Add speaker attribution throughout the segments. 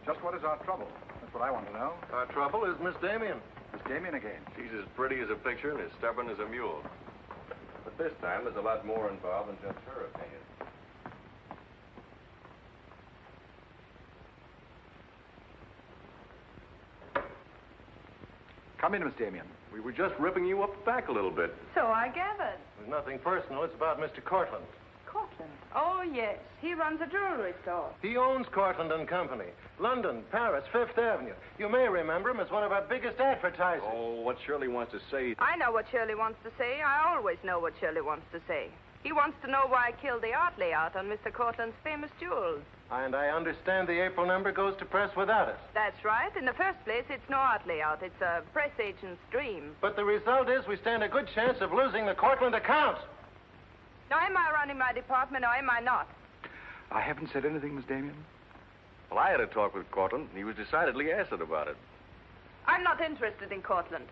Speaker 1: Just what is our trouble? That's what I want to know.
Speaker 2: Our trouble is Miss Damian.
Speaker 1: Miss Damian again.
Speaker 3: She's as pretty as a picture and as stubborn as a mule. But this time, there's a lot more involved than just her opinion.
Speaker 1: Come in, Miss Damian.
Speaker 3: We were just ripping you up the back a little bit.
Speaker 4: So I gathered.
Speaker 2: There's nothing personal. It's about Mr. Courtland.
Speaker 4: Courtland? Oh, yes. He runs a jewelry store.
Speaker 2: He owns Courtland and Company. London, Paris, Fifth Avenue. You may remember him as one of our biggest advertisers.
Speaker 3: Oh, what Shirley wants to say...
Speaker 4: I know what Shirley wants to say. I always know what Shirley wants to say. He wants to know why I killed the art layout on Mr. Courtland's famous jewels.
Speaker 2: And I understand the April number goes to press without us.
Speaker 4: That's right. In the first place, it's no art layout. It's a press agent's dream.
Speaker 2: But the result is we stand a good chance of losing the Courtland account.
Speaker 4: Now, am I running my department or am I not?
Speaker 1: I haven't said anything, Miss Damian.
Speaker 3: Well, I had a talk with Courtland, and he was decidedly acid about it.
Speaker 4: I'm not interested in Courtland.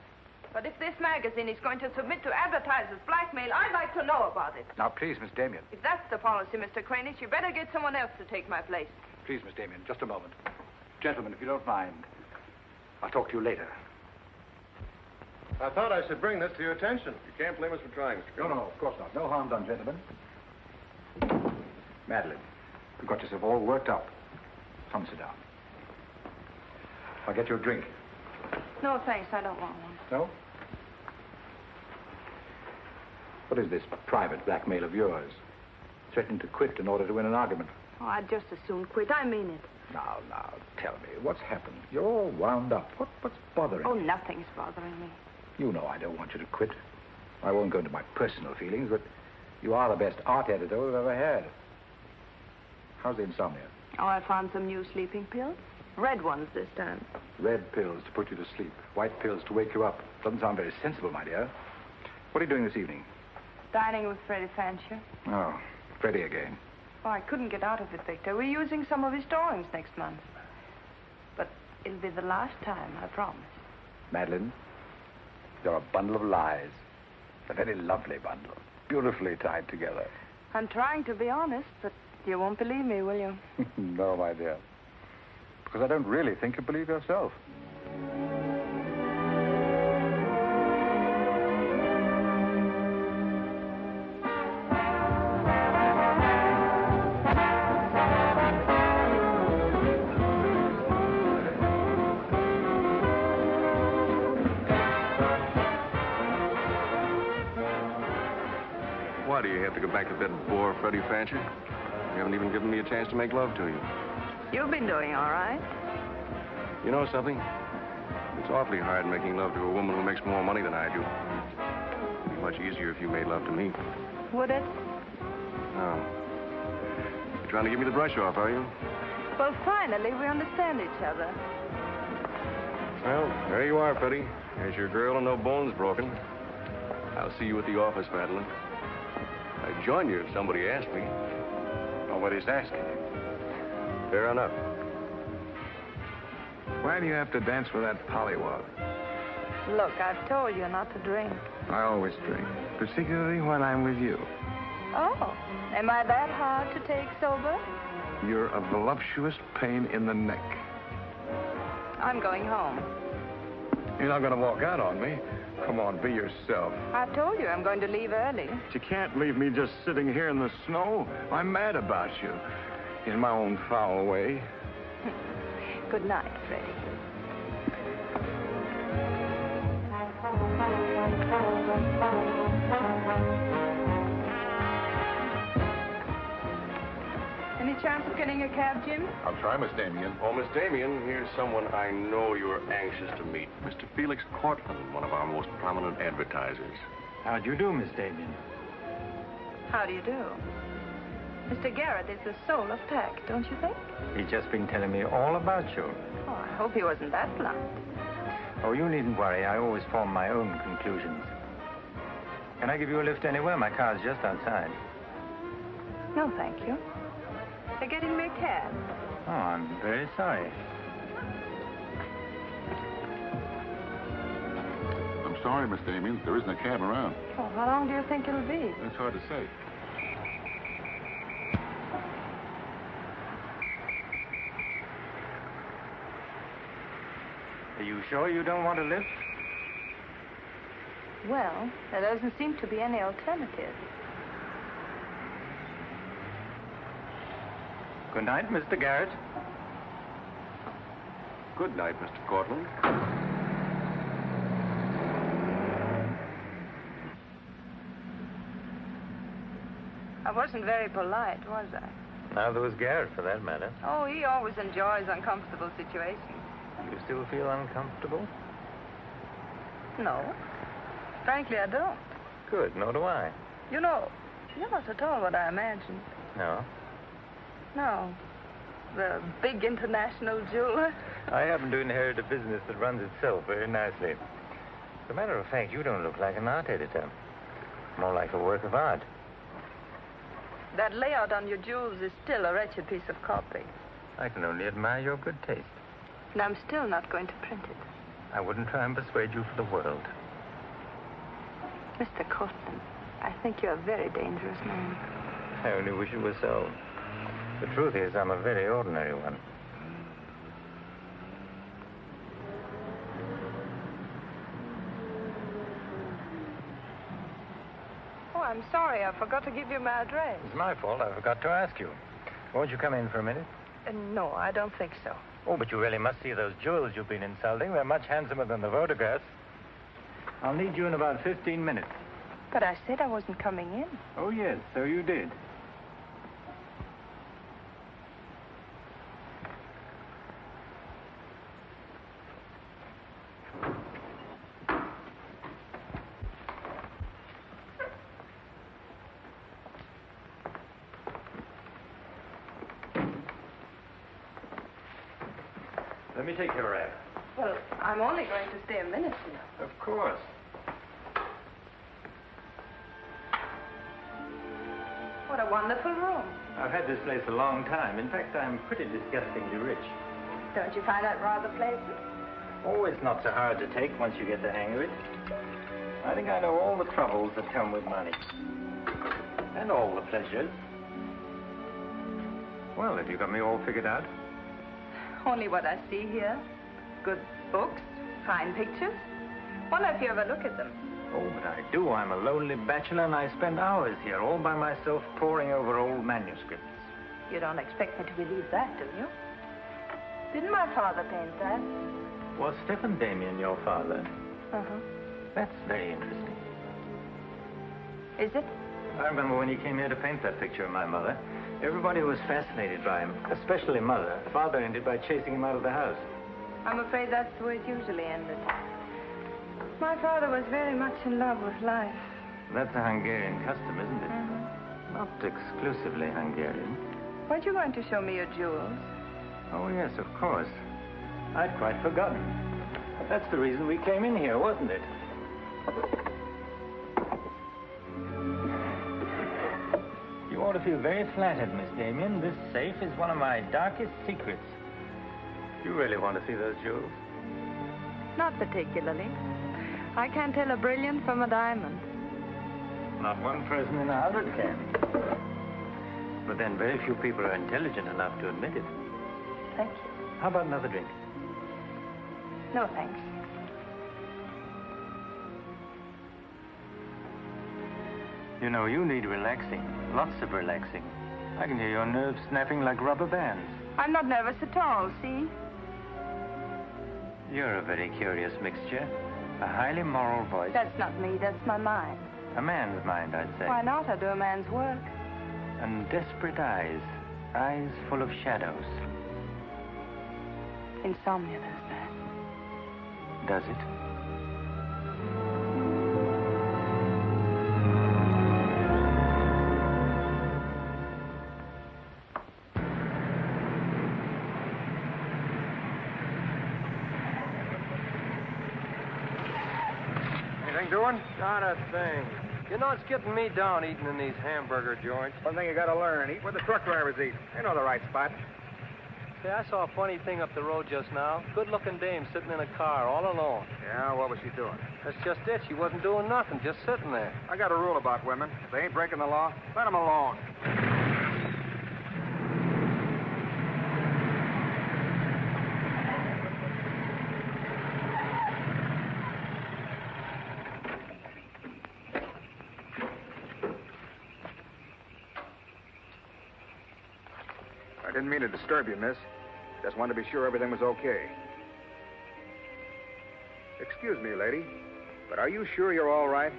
Speaker 4: But if this magazine is going to submit to advertisers' blackmail, I'd like to know about it.
Speaker 1: Now, please, Miss Damian.
Speaker 4: If that's the policy, Mr. Kranich, you better get someone else to take my place.
Speaker 1: Please, Miss Damian, just a moment. Gentlemen, if you don't mind, I'll talk to you later.
Speaker 2: I thought I should bring this to your attention.
Speaker 3: You can't blame us for trying, Mr.
Speaker 1: No, of course not. No harm done, gentlemen. Madeleine, you've got yourself all worked up. Come, sit down. I'll get you a drink.
Speaker 4: No, thanks. I don't want one.
Speaker 1: No? What is this private blackmail of yours? Threatening to quit in order to win an argument.
Speaker 4: Oh, I'd just as soon quit. I mean it.
Speaker 1: Now, tell me, what's happened? You're all wound up. What's bothering
Speaker 4: Oh,
Speaker 1: you?
Speaker 4: nothing's bothering me.
Speaker 1: You know I don't want you to quit. I won't go into my personal feelings, but you are the best art editor we've ever had. How's the insomnia?
Speaker 4: Oh, I found some new sleeping pills. Red ones this time.
Speaker 1: Red pills to put you to sleep. White pills to wake you up. Doesn't sound very sensible, my dear. What are you doing this evening?
Speaker 4: Dining with Freddie Fancher.
Speaker 1: Oh, Freddie again.
Speaker 4: Oh, I couldn't get out of it, Victor. We're using some of his drawings next month. But it'll be the last time, I promise.
Speaker 1: Madeleine, you're a bundle of lies. A very lovely bundle. Beautifully tied together.
Speaker 4: I'm trying to be honest, but you won't believe me, will you?
Speaker 1: No, my dear. Because I don't really think you believe yourself.
Speaker 3: Why do you have to go back to that bore, Freddie Fancher? You haven't even given me a chance to make love to you.
Speaker 4: You've been doing all right.
Speaker 3: You know something? It's awfully hard making love to a woman who makes more money than I do. It'd be much easier if you made love to me.
Speaker 4: Would it?
Speaker 3: No. You're trying to give me the brush off, are you?
Speaker 4: Well, finally, we understand each other.
Speaker 3: Well, there you are, Freddie. There's your girl and no bones broken. I'll see you at the office, Madeleine. I'd join you if somebody asked me.
Speaker 1: Nobody's asking.
Speaker 3: Fair enough.
Speaker 5: Why do you have to dance with that pollywog?
Speaker 4: Look, I've told you not to drink.
Speaker 5: I always drink, particularly when I'm with you.
Speaker 4: Oh, am I that hard to take sober?
Speaker 5: You're a voluptuous pain in the neck.
Speaker 4: I'm going home.
Speaker 5: You're not going to walk out on me. Come on, be yourself.
Speaker 4: I've told you I'm going to leave early.
Speaker 5: But you can't leave me just sitting here in the snow. I'm mad about you. In my own foul way.
Speaker 4: Good night, Freddie. Any chance of getting a cab, Jim?
Speaker 1: I'll try, Miss Damian.
Speaker 3: Oh, Miss Damian, here's someone I know you're anxious to meet. Mr. Felix Courtland, one of our most prominent advertisers.
Speaker 6: How do you do, Miss Damian?
Speaker 4: How do you do? Mr. Garet is the soul of tact, don't you think?
Speaker 6: He's just been telling me all about you.
Speaker 4: Oh, I hope he wasn't that blunt.
Speaker 6: Oh, you needn't worry. I always form my own conclusions. Can I give you a lift anywhere? My car's just outside.
Speaker 4: No, thank you. They're getting me a cab.
Speaker 6: Oh, I'm very sorry.
Speaker 1: I'm sorry, Miss Damian. There isn't a cab around.
Speaker 4: Oh, how long do you think it'll be?
Speaker 1: It's hard to say.
Speaker 6: Are you sure you don't want a lift?
Speaker 4: Well, there doesn't seem to be any alternative.
Speaker 6: Good night, Mr. Garet.
Speaker 3: Good night, Mr. Courtland.
Speaker 4: I wasn't very polite, was I?
Speaker 6: Neither was Garet, for that matter.
Speaker 4: Oh, he always enjoys uncomfortable situations.
Speaker 6: You still feel uncomfortable?
Speaker 4: No. Frankly, I don't.
Speaker 6: Good, nor do I.
Speaker 4: You know, you're not at all what I imagined.
Speaker 6: No?
Speaker 4: No. The big international jeweler.
Speaker 6: I happen to inherit a business that runs itself very nicely. As a matter of fact, you don't look like an art editor. More like a work of art.
Speaker 4: That layout on your jewels is still a wretched piece of copy.
Speaker 6: I can only admire your good taste.
Speaker 4: And I'm still not going to print it.
Speaker 6: I wouldn't try and persuade you for the world.
Speaker 4: Mr. Courtland, I think you're a very dangerous man.
Speaker 6: I only wish it were so. The truth is, I'm a very ordinary one.
Speaker 4: Oh, I'm sorry. I forgot to give you my address.
Speaker 6: It's my fault. I forgot to ask you. Won't you come in for a minute?
Speaker 4: No, I don't think so.
Speaker 6: Oh, but you really must see those jewels you've been insulting. They're much handsomer than the photographs. I'll need you in about 15 minutes.
Speaker 4: But I said I wasn't coming in.
Speaker 6: Oh, yes, so you did. Let me take your wrap.
Speaker 4: Well, I'm only going to stay a minute, you know.
Speaker 6: Of course.
Speaker 4: What a wonderful room.
Speaker 6: I've had this place a long time. In fact, I'm pretty disgustingly rich.
Speaker 4: Don't you find that rather pleasant?
Speaker 6: Oh, it's not so hard to take once you get the hang of it. I think I know all the troubles that come with money. And all the pleasures. Well, have you got me all figured out?
Speaker 4: Only what I see here. Good books, fine pictures. Wonder if you ever look at them.
Speaker 6: Oh, but I do. I'm a lonely bachelor, and I spend hours here all by myself poring over old manuscripts.
Speaker 4: You don't expect me to believe that, do you? Didn't my father paint that?
Speaker 6: Was Stephen Damian your father?
Speaker 4: Uh-huh.
Speaker 6: That's very interesting.
Speaker 4: Is it?
Speaker 6: I remember when he came here to paint that picture of my mother. Everybody was fascinated by him, especially Mother. Father ended by chasing him out of the house.
Speaker 4: I'm afraid that's the way it usually ended. My father was very much in love with life.
Speaker 6: That's a Hungarian custom, isn't it?
Speaker 4: Mm-hmm.
Speaker 6: Not exclusively Hungarian.
Speaker 4: Weren't you going to show me your jewels?
Speaker 6: Oh, yes, of course. I'd quite forgotten. That's the reason we came in here, wasn't it? You ought to feel very flattered, Miss Damian. This safe is one of my darkest secrets. You really want to see those jewels?
Speaker 4: Not particularly. I can't tell a brilliant from a diamond.
Speaker 6: Not one person in 100 can. But then very few people are intelligent enough to admit it.
Speaker 4: Thank you.
Speaker 6: How about another drink?
Speaker 4: No, thanks.
Speaker 6: You know, you need relaxing. Lots of relaxing. I can hear your nerves snapping like rubber bands.
Speaker 4: I'm not nervous at all, see?
Speaker 6: You're a very curious mixture. A highly moral voice.
Speaker 4: That's not me, that's my mind.
Speaker 6: A man's mind, I'd say.
Speaker 4: Why not? I do a man's work.
Speaker 6: And desperate eyes. Eyes full of shadows.
Speaker 4: Insomnia does that.
Speaker 6: Does it?
Speaker 2: Anything doing? Not a thing. You know, it's getting me down eating in these hamburger joints.
Speaker 1: One thing you gotta learn, eat where the truck drivers eat. They know the right spot.
Speaker 2: Say, I saw a funny thing up the road just now. Good-looking dame sitting in a car all alone.
Speaker 1: Yeah, what was she doing?
Speaker 2: That's just it. She wasn't doing nothing, just sitting there.
Speaker 1: I got a rule about women. If they ain't breaking the law, let them alone. didn't mean to disturb you, miss. Just wanted to be sure everything was okay. Excuse me, lady, but are you sure you're all right?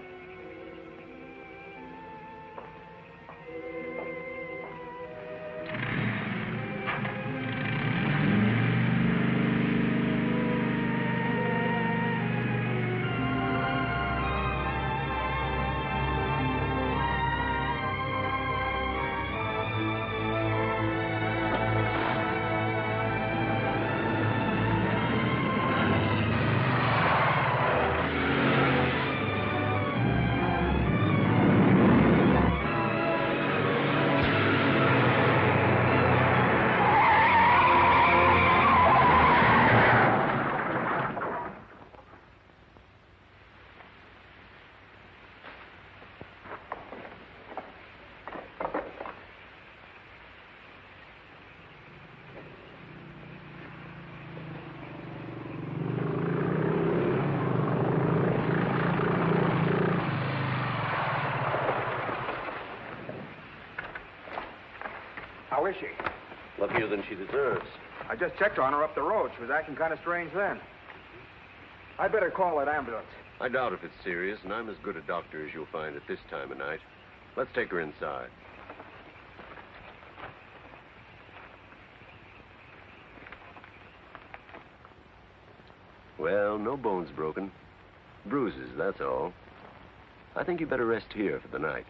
Speaker 1: How is she?
Speaker 3: Luckier than she deserves.
Speaker 1: I just checked on her up the road. She was acting kind of strange then. I'd better call that ambulance.
Speaker 3: I doubt if it's serious, and I'm as good a doctor as you'll find at this time of night. Let's take her inside. Well, no bones broken. Bruises, that's all. I think you better rest here for the night.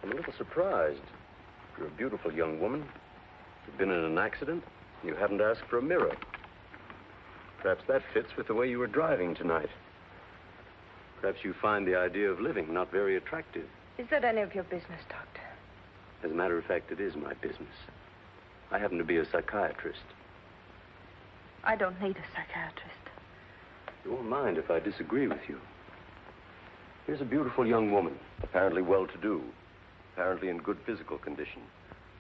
Speaker 3: I'm a little surprised. You're a beautiful young woman. You've been in an accident. You haven't asked for a mirror. Perhaps that fits with the way you were driving tonight. Perhaps you find the idea of living not very attractive.
Speaker 4: Is that any of your business, Doctor?
Speaker 3: As a matter of fact, it is my business. I happen to be a psychiatrist.
Speaker 4: I don't need a psychiatrist.
Speaker 3: You won't mind if I disagree with you. Here's a beautiful young woman, apparently well-to-do, apparently in good physical condition,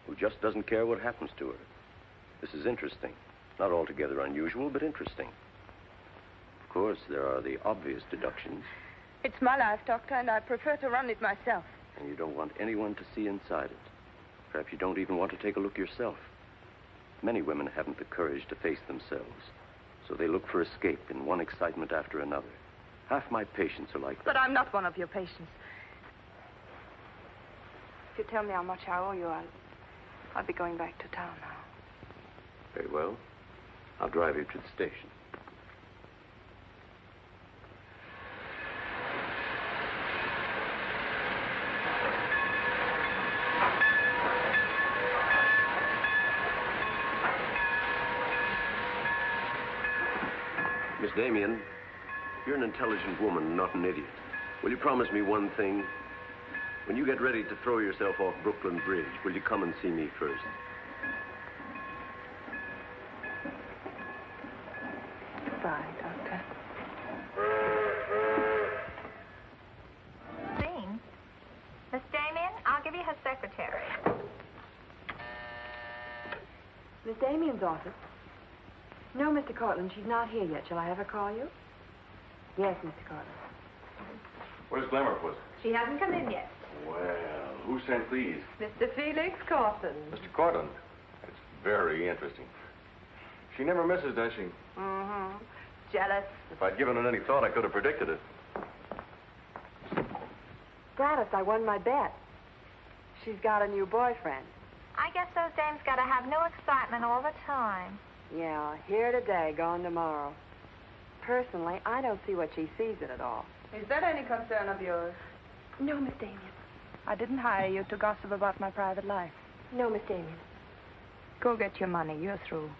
Speaker 3: who just doesn't care what happens to her. This is interesting. Not altogether unusual, but interesting. Of course, there are the obvious deductions.
Speaker 4: It's my life, Doctor, and I prefer to run it myself.
Speaker 3: And you don't want anyone to see inside it. Perhaps you don't even want to take a look yourself. Many women haven't the courage to face themselves, so they look for escape in one excitement after another. Half my patients are like that.
Speaker 4: But I'm not one of your patients. If you tell me how much I owe you, I'll be going back to town now.
Speaker 3: Very well. I'll drive you to the station. Miss Damian, you're an intelligent woman, not an idiot. Will you promise me one thing? When you get ready to throw yourself off Brooklyn Bridge, will you come and see me first?
Speaker 4: Goodbye, Doctor.
Speaker 7: Dean. Miss Damian, I'll give you her secretary.
Speaker 8: Miss Damian's office? No, Mr. Courtland, she's not here yet. Shall I have her call you? Yes, Mr. Courtland.
Speaker 3: Where's Glamour, puss?
Speaker 7: She hasn't come in yet.
Speaker 3: Well, who sent these?
Speaker 4: Mr. Felix Courtland.
Speaker 3: Mr. Courtland. That's very interesting. She never misses, does she?
Speaker 4: Mm-hmm. Jealous.
Speaker 3: If I'd given it any thought, I could have predicted it.
Speaker 8: Gladys, I won my bet. She's got a new boyfriend.
Speaker 7: I guess those dames gotta have no excitement all the time.
Speaker 8: Yeah, here today, gone tomorrow. Personally, I don't see what she sees in it all.
Speaker 4: Is that any concern of yours?
Speaker 8: No, Miss Damian.
Speaker 4: I didn't hire you to gossip about my private life.
Speaker 8: No, Miss Damian.
Speaker 4: Go get your money. You're through.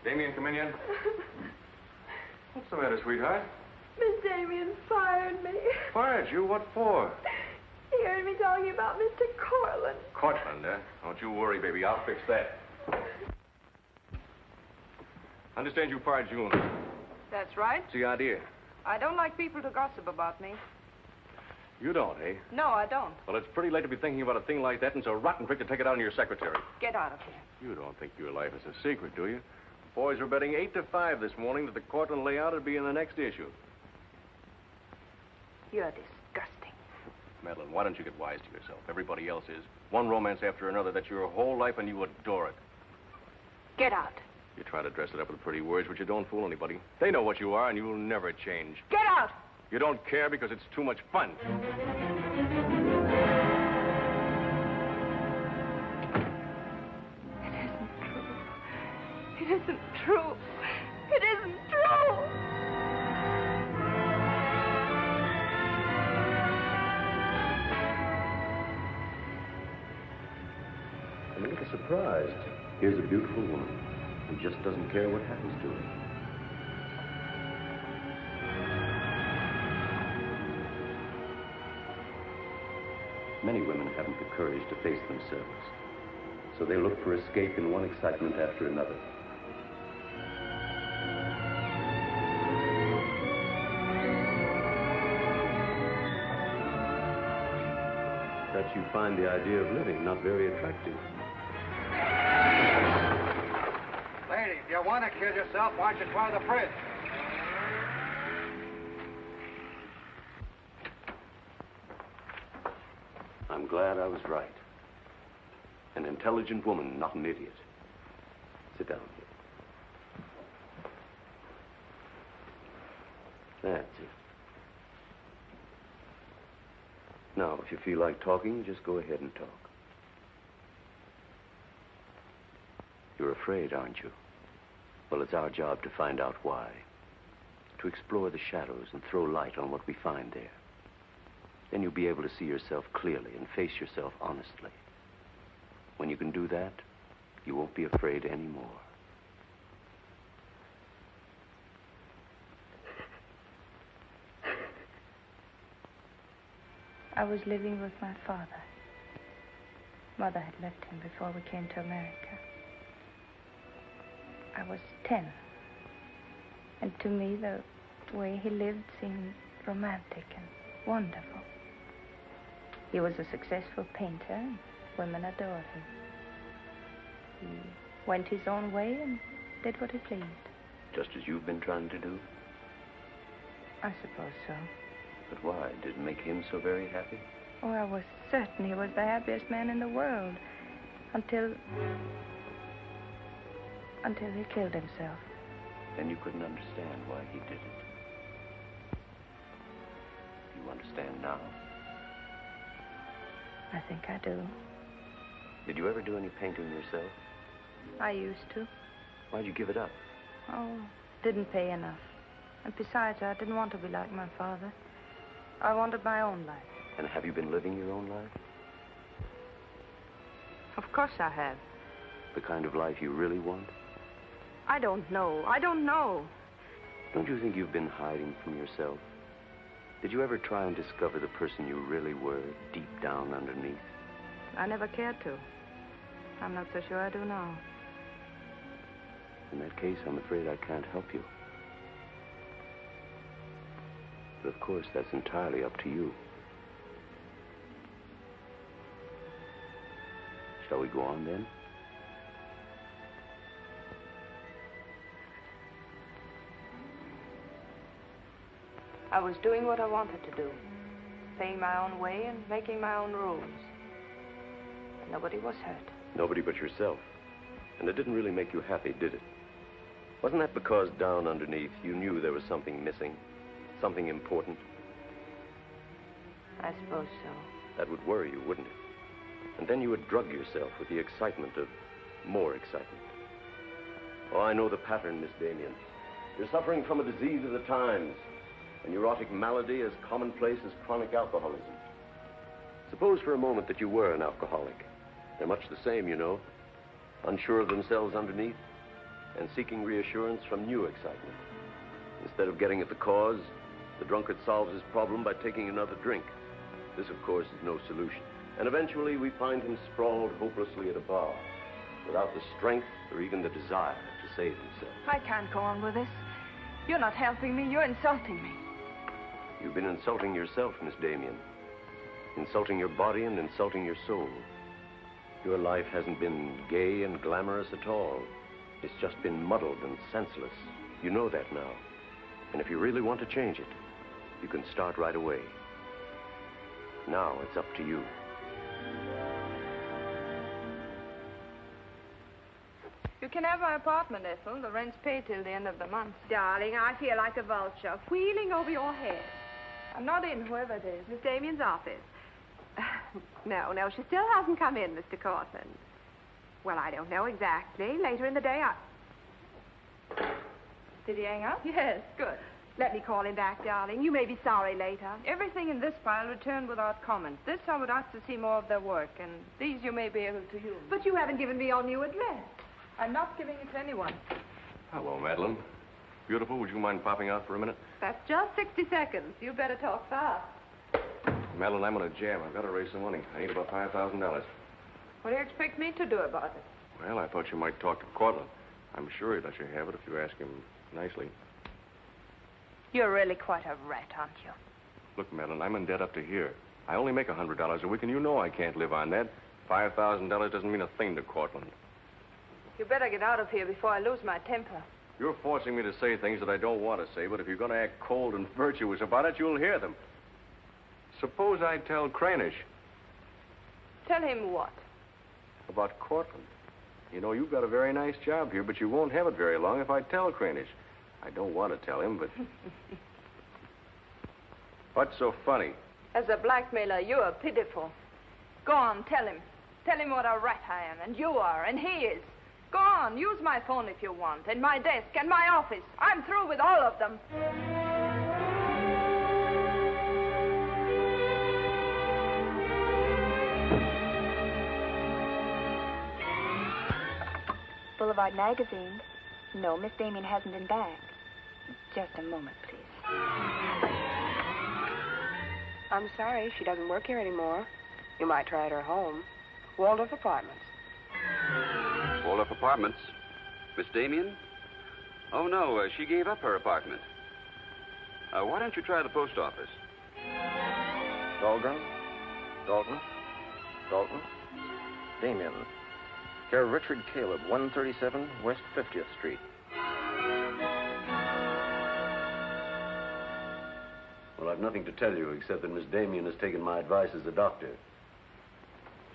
Speaker 3: Damian, come in yet? What's the matter, sweetheart?
Speaker 8: Miss Damian fired me.
Speaker 3: Fired you? What for?
Speaker 8: He heard me talking about Mr. Courtland.
Speaker 3: Courtland, eh? Don't you worry, baby. I'll fix that. Understand you fired June.
Speaker 4: That's right.
Speaker 3: What's the idea?
Speaker 4: I don't like people to gossip about me.
Speaker 3: You don't, eh?
Speaker 4: No, I don't.
Speaker 3: Well, it's pretty late to be thinking about a thing like that, and it's a rotten trick to take it out on your secretary.
Speaker 4: Get out of here.
Speaker 3: You don't think your life is a secret, do you? Boys were betting 8-5 this morning that the Courtland layout would be in the next issue.
Speaker 4: You're disgusting.
Speaker 3: Madeleine, why don't you get wise to yourself? Everybody else is. One romance after another. That's your whole life, and you adore it.
Speaker 4: Get out.
Speaker 3: You try to dress it up with pretty words, but you don't fool anybody. They know what you are, and you'll never change.
Speaker 4: Get out!
Speaker 3: You don't care because it's too much fun.
Speaker 4: It isn't true. It isn't true.
Speaker 3: I'm a little surprised. Here's a beautiful woman who just doesn't care what happens to her. Many women haven't the courage to face themselves, so they look for escape in one excitement after another. Perhaps you find the idea of living not very attractive.
Speaker 1: Lady, if you want to kill yourself, why don't you try the fridge?
Speaker 3: I'm glad I was right. An intelligent woman, not an idiot. Sit down here. That's it. Now, if you feel like talking, just go ahead and talk. You're afraid, aren't you? Well, it's our job to find out why. To explore the shadows and throw light on what we find there. Then you'll be able to see yourself clearly and face yourself honestly. When you can do that, you won't be afraid anymore.
Speaker 9: I was living with my father. Mother had left him before we came to America. I was 10. And to me, the way he lived seemed romantic and wonderful. He was a successful painter, and women adored him. He went his own way and did what he pleased.
Speaker 3: Just as you've been trying to do?
Speaker 9: I suppose so.
Speaker 3: But why? Did it make him so very happy?
Speaker 9: Oh, I was certain he was the happiest man in the world. Until he killed himself.
Speaker 3: Then you couldn't understand why he did it. You understand now?
Speaker 9: I think I do.
Speaker 3: Did you ever do any painting yourself?
Speaker 9: I used to.
Speaker 3: Why'd you give it up?
Speaker 9: Oh, didn't pay enough. And besides, I didn't want to be like my father. I wanted my own life.
Speaker 3: And have you been living your own life?
Speaker 4: Of course I have.
Speaker 3: The kind of life you really want?
Speaker 4: I don't know. I don't know.
Speaker 3: Don't you think you've been hiding from yourself? Did you ever try and discover the person you really were, deep down underneath?
Speaker 4: I never cared to. I'm not so sure I do now.
Speaker 3: In that case, I'm afraid I can't help you. But of course, that's entirely up to you. Shall we go on then?
Speaker 4: I was doing what I wanted to do. Paying my own way and making my own rules. Nobody was hurt.
Speaker 3: Nobody but yourself. And it didn't really make you happy, did it? Wasn't that because down underneath you knew there was something missing? Something important?
Speaker 4: I suppose so.
Speaker 3: That would worry you, wouldn't it? And then you would drug yourself with the excitement of more excitement. Oh, I know the pattern, Miss Damian. You're suffering from a disease of the times. A neurotic malady as commonplace as chronic alcoholism. Suppose for a moment that you were an alcoholic. They're much the same, you know. Unsure of themselves underneath and seeking reassurance from new excitement. Instead of getting at the cause, the drunkard solves his problem by taking another drink. This, of course, is no solution. And eventually we find him sprawled hopelessly at a bar, without the strength or even the desire to save himself.
Speaker 4: I can't go on with this. You're not helping me. You're insulting me.
Speaker 3: You've been insulting yourself, Miss Damian. Insulting your body and insulting your soul. Your life hasn't been gay and glamorous at all. It's just been muddled and senseless. You know that now. And if you really want to change it, you can start right away. Now it's up to you.
Speaker 4: You can have my apartment, Ethel. The rent's paid till the end of the month.
Speaker 8: Darling, I feel like a vulture wheeling over your head.
Speaker 4: I'm not in, whoever it is.
Speaker 8: Miss Damian's office. No, she still hasn't come in, Mr. Courtland. Well, I don't know exactly. Later in the day,
Speaker 4: Did he hang up?
Speaker 8: Yes, good. Let me call him back, darling. You may be sorry later.
Speaker 4: Everything in this file returned without comment. This I would ask to see more of their work, and these you may be able to use.
Speaker 8: But you haven't given me your new address.
Speaker 4: I'm not giving it to anyone.
Speaker 3: Hello, Madeleine. Beautiful, would you mind popping out for a minute?
Speaker 8: That's just 60 seconds. You better talk fast.
Speaker 3: Madeleine, I'm on a jam. I've got to raise some money. I need about $5,000.
Speaker 4: What do you expect me to do about it?
Speaker 3: Well, I thought you might talk to Courtland. I'm sure he'd let you have it if you ask him nicely.
Speaker 4: You're really quite a rat, aren't you?
Speaker 3: Look, Madeleine, I'm in debt up to here. I only make $100 a week, and you know I can't live on that. $5,000 doesn't mean a thing to Courtland.
Speaker 4: You better get out of here before I lose my temper.
Speaker 3: You're forcing me to say things that I don't want to say, but if you're going to act cold and virtuous about it, you'll hear them. Suppose I tell Cranish.
Speaker 4: Tell him what?
Speaker 3: About Courtland. You know, you've got a very nice job here, but you won't have it very long if I tell Cranish. I don't want to tell him, but... What's so funny?
Speaker 4: As a blackmailer, you are pitiful. Go on, tell him. Tell him what a rat I am, and you are, and he is. Go on, use my phone if you want, and my desk, and my office. I'm through with all of them.
Speaker 10: Boulevard Magazine. No, Miss Damian hasn't been back. Just a moment, please.
Speaker 11: I'm sorry, she doesn't work here anymore. You might try at her home. Waldorf Apartments.
Speaker 12: Waldorf Apartments? Miss Damian? Oh, no, she gave up her apartment. Why don't you try the post office?
Speaker 2: Dahlgren? Dalton? Damian. Care of Richard Caleb, 137 West 50th Street.
Speaker 3: Well, I've nothing to tell you except that Miss Damian has taken my advice as a doctor.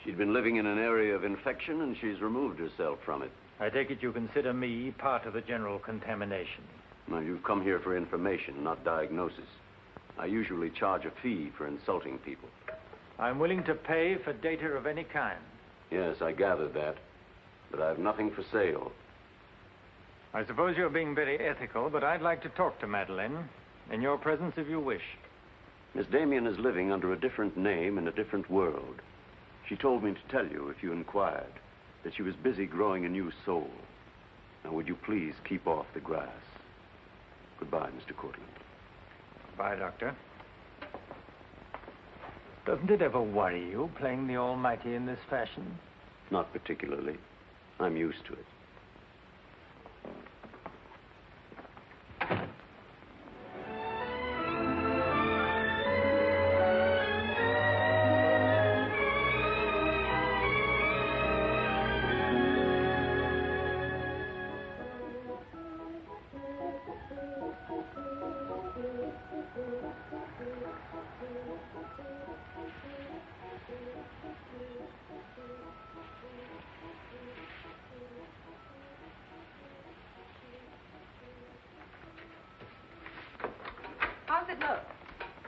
Speaker 3: She'd been living in an area of infection, and she's removed herself from it.
Speaker 6: I take it you consider me part of the general contamination.
Speaker 3: Now, you've come here for information, not diagnosis. I usually charge a fee for insulting people.
Speaker 6: I'm willing to pay for data of any kind.
Speaker 3: Yes, I gathered that. But I have nothing for sale.
Speaker 6: I suppose you're being very ethical, but I'd like to talk to Madeleine. In your presence, if you wish.
Speaker 3: Miss Damian is living under a different name in a different world. She told me to tell you, if you inquired, that she was busy growing a new soul. Now, would you please keep off the grass? Goodbye, Mr. Courtland.
Speaker 6: Bye, Doctor. Doesn't it ever worry you, playing the Almighty in this fashion?
Speaker 3: Not particularly. I'm used to it.
Speaker 8: How's it look?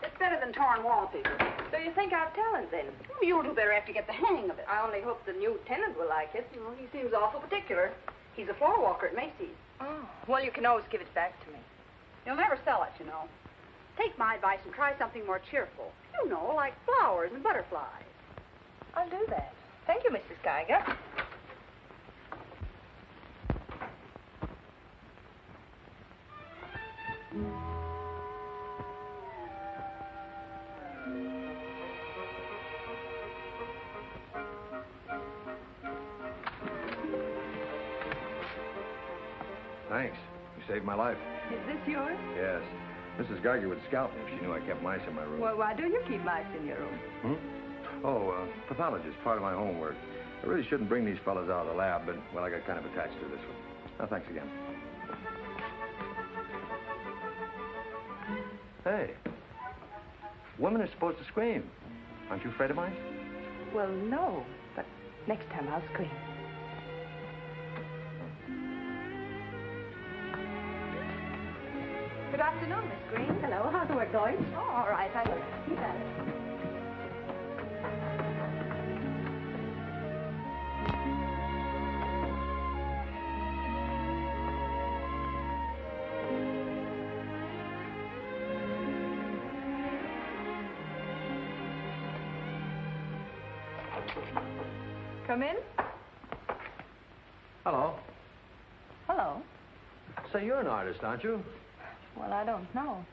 Speaker 8: It's better than torn wallpaper.
Speaker 4: So you think I've talent, then?
Speaker 8: You'll do better after you get the hang of it.
Speaker 4: I only hope the new tenant will like it.
Speaker 8: Well, he seems awful particular. He's a floor walker at Macy's.
Speaker 4: Oh, well, you can always give it back to me.
Speaker 8: He'll never sell it, you know. Take my advice and try something more cheerful. You know, like flowers and butterflies.
Speaker 4: I'll do that. Thank you, Mrs. Geiger.
Speaker 1: Thanks. You saved my life.
Speaker 4: Is this yours?
Speaker 1: Yes. Mrs. Geiger would scalp me if she knew I kept mice in my room.
Speaker 4: Well, why do you keep mice in your room?
Speaker 1: Pathologist, part of my homework. I really shouldn't bring these fellas out of the lab, but, well, I got kind of attached to this one. Oh, thanks again.
Speaker 3: Hey, women are supposed to scream. Aren't you afraid of mice?
Speaker 9: Well, no, but next time I'll scream. Good afternoon, Miss Green.
Speaker 8: Hello, how's the work going?
Speaker 9: Oh, all right.
Speaker 8: You got it.
Speaker 9: Come in.
Speaker 3: Hello.
Speaker 9: Hello.
Speaker 3: So you're an artist, aren't you?
Speaker 9: Well, I don't know.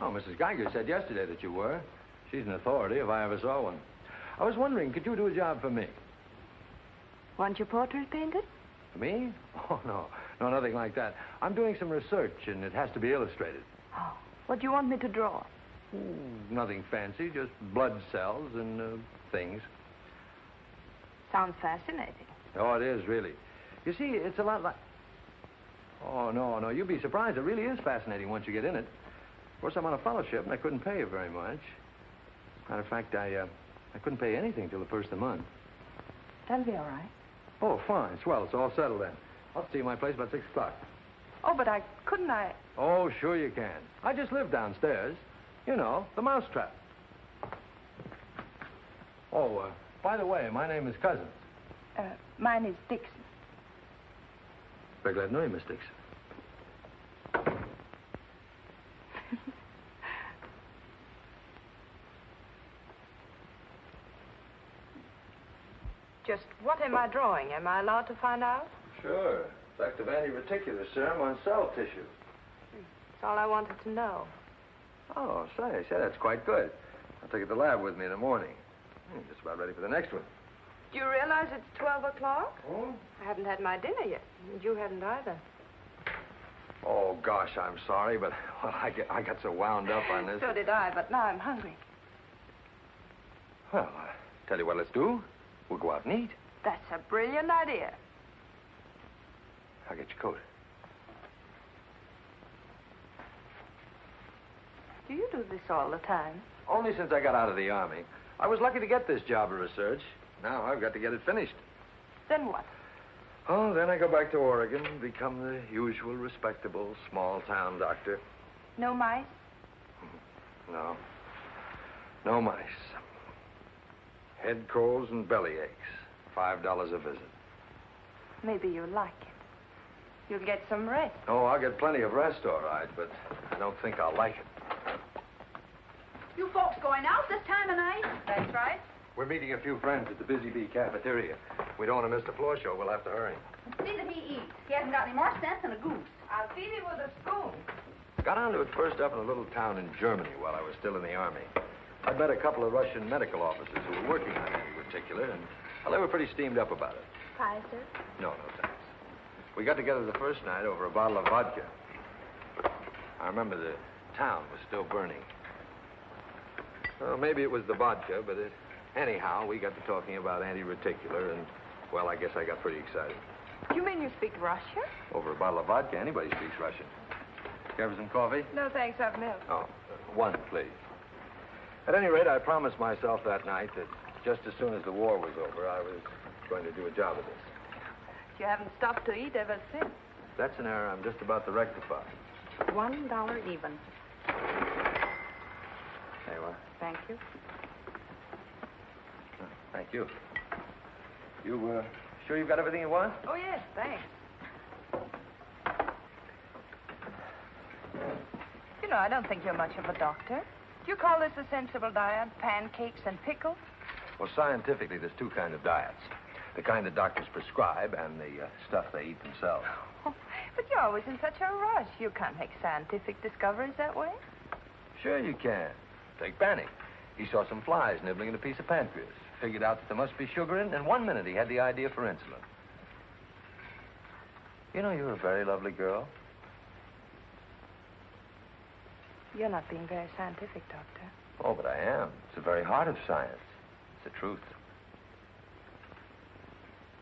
Speaker 3: Oh, Mrs. Geiger said yesterday that you were. She's an authority if I ever saw one. I was wondering, could you do a job for me?
Speaker 9: Want your portrait painted?
Speaker 3: For me? Oh, no. No, nothing like that. I'm doing some research, and it has to be illustrated.
Speaker 9: Oh, what do you want me to draw?
Speaker 3: Nothing fancy, just blood cells and things.
Speaker 9: Sounds fascinating.
Speaker 3: Oh, it is, really. You see, it's a lot like... Oh, no, you'd be surprised. It really is fascinating once you get in it. Of course, I'm on a fellowship, and I couldn't pay you very much. Matter of fact, I couldn't pay anything till the first of the month.
Speaker 9: That'll be all right.
Speaker 3: Oh, fine. Swell. It's all settled then. I'll see you at my place about 6 o'clock.
Speaker 9: Oh, but couldn't I...
Speaker 3: Oh, sure you can. I just live downstairs. You know, the mousetrap. Oh, by the way, my name is Cousins.
Speaker 9: Mine is Dixon.
Speaker 3: Very glad to know you, Miss Dixon.
Speaker 9: Just what am I drawing? Am I allowed to find out?
Speaker 3: Sure. Effect of anti-reticular serum on cell tissue.
Speaker 9: That's all I wanted to know.
Speaker 3: Oh, say, that's quite good. I'll take it to the lab with me in the morning. Just about ready for the next one.
Speaker 9: Do you realize it's 12 o'clock?
Speaker 3: Oh?
Speaker 9: I haven't had my dinner yet, and you haven't either.
Speaker 3: Oh, gosh, I'm sorry, but well, I got so wound up on this.
Speaker 9: So did I, but now I'm hungry.
Speaker 3: Well, tell you what let's do. We'll go out and eat.
Speaker 9: That's a brilliant idea.
Speaker 3: I'll get your coat.
Speaker 9: Do you do this all the time?
Speaker 3: Only since I got out of the Army. I was lucky to get this job of research. Now I've got to get it finished.
Speaker 9: Then what?
Speaker 3: Oh, then I go back to Oregon and become the usual respectable small-town doctor.
Speaker 9: No mice?
Speaker 3: No. No mice. Head colds and belly aches. $5 a visit.
Speaker 9: Maybe you'll like it. You'll get some rest.
Speaker 3: Oh, I'll get plenty of rest, all right, but I don't think I'll like it.
Speaker 13: You folks going out this time of night?
Speaker 9: That's right.
Speaker 3: We're meeting a few friends at the Busy Bee cafeteria. We don't want to miss the floor show. We'll have to hurry.
Speaker 13: See that he eats. He hasn't got any more sense than a goose.
Speaker 9: I'll feed him with a spoon.
Speaker 3: Got onto it first up in a little town in Germany while I was still in the Army. I met a couple of Russian medical officers who were working on anti-reticular, and well, they were pretty steamed up about it.
Speaker 9: Pie, sir?
Speaker 3: No, thanks. We got together the first night over a bottle of vodka. I remember the town was still burning. Well, maybe it was the vodka, but anyhow, we got to talking about anti-reticular, and, well, I guess I got pretty excited.
Speaker 9: You mean you speak Russian?
Speaker 3: Over a bottle of vodka, anybody speaks Russian. Care for some coffee?
Speaker 9: No, thanks, I've milk.
Speaker 3: Oh, one, please. At any rate, I promised myself that night that just as soon as the war was over, I was going to do a job of this.
Speaker 9: You haven't stopped to eat ever since.
Speaker 3: That's an error I'm just about to rectify.
Speaker 9: $1 even.
Speaker 3: There you are.
Speaker 9: Thank you.
Speaker 3: Thank you. You, sure you've got everything you want?
Speaker 9: Oh, yes, thanks. You know, I don't think you're much of a doctor. Do you call this a sensible diet? Pancakes and pickles?
Speaker 3: Well, scientifically, there's two kinds of diets. The kind that doctors prescribe and the stuff they eat themselves.
Speaker 9: Oh, but you're always in such a rush. You can't make scientific discoveries that way.
Speaker 3: Sure you can. Take Banning. He saw some flies nibbling at a piece of pancreas. Figured out that there must be sugar in, and 1 minute he had the idea for insulin. You know, you're a very lovely girl.
Speaker 9: You're not being very scientific, Doctor.
Speaker 3: Oh, but I am. It's the very heart of science. It's the truth.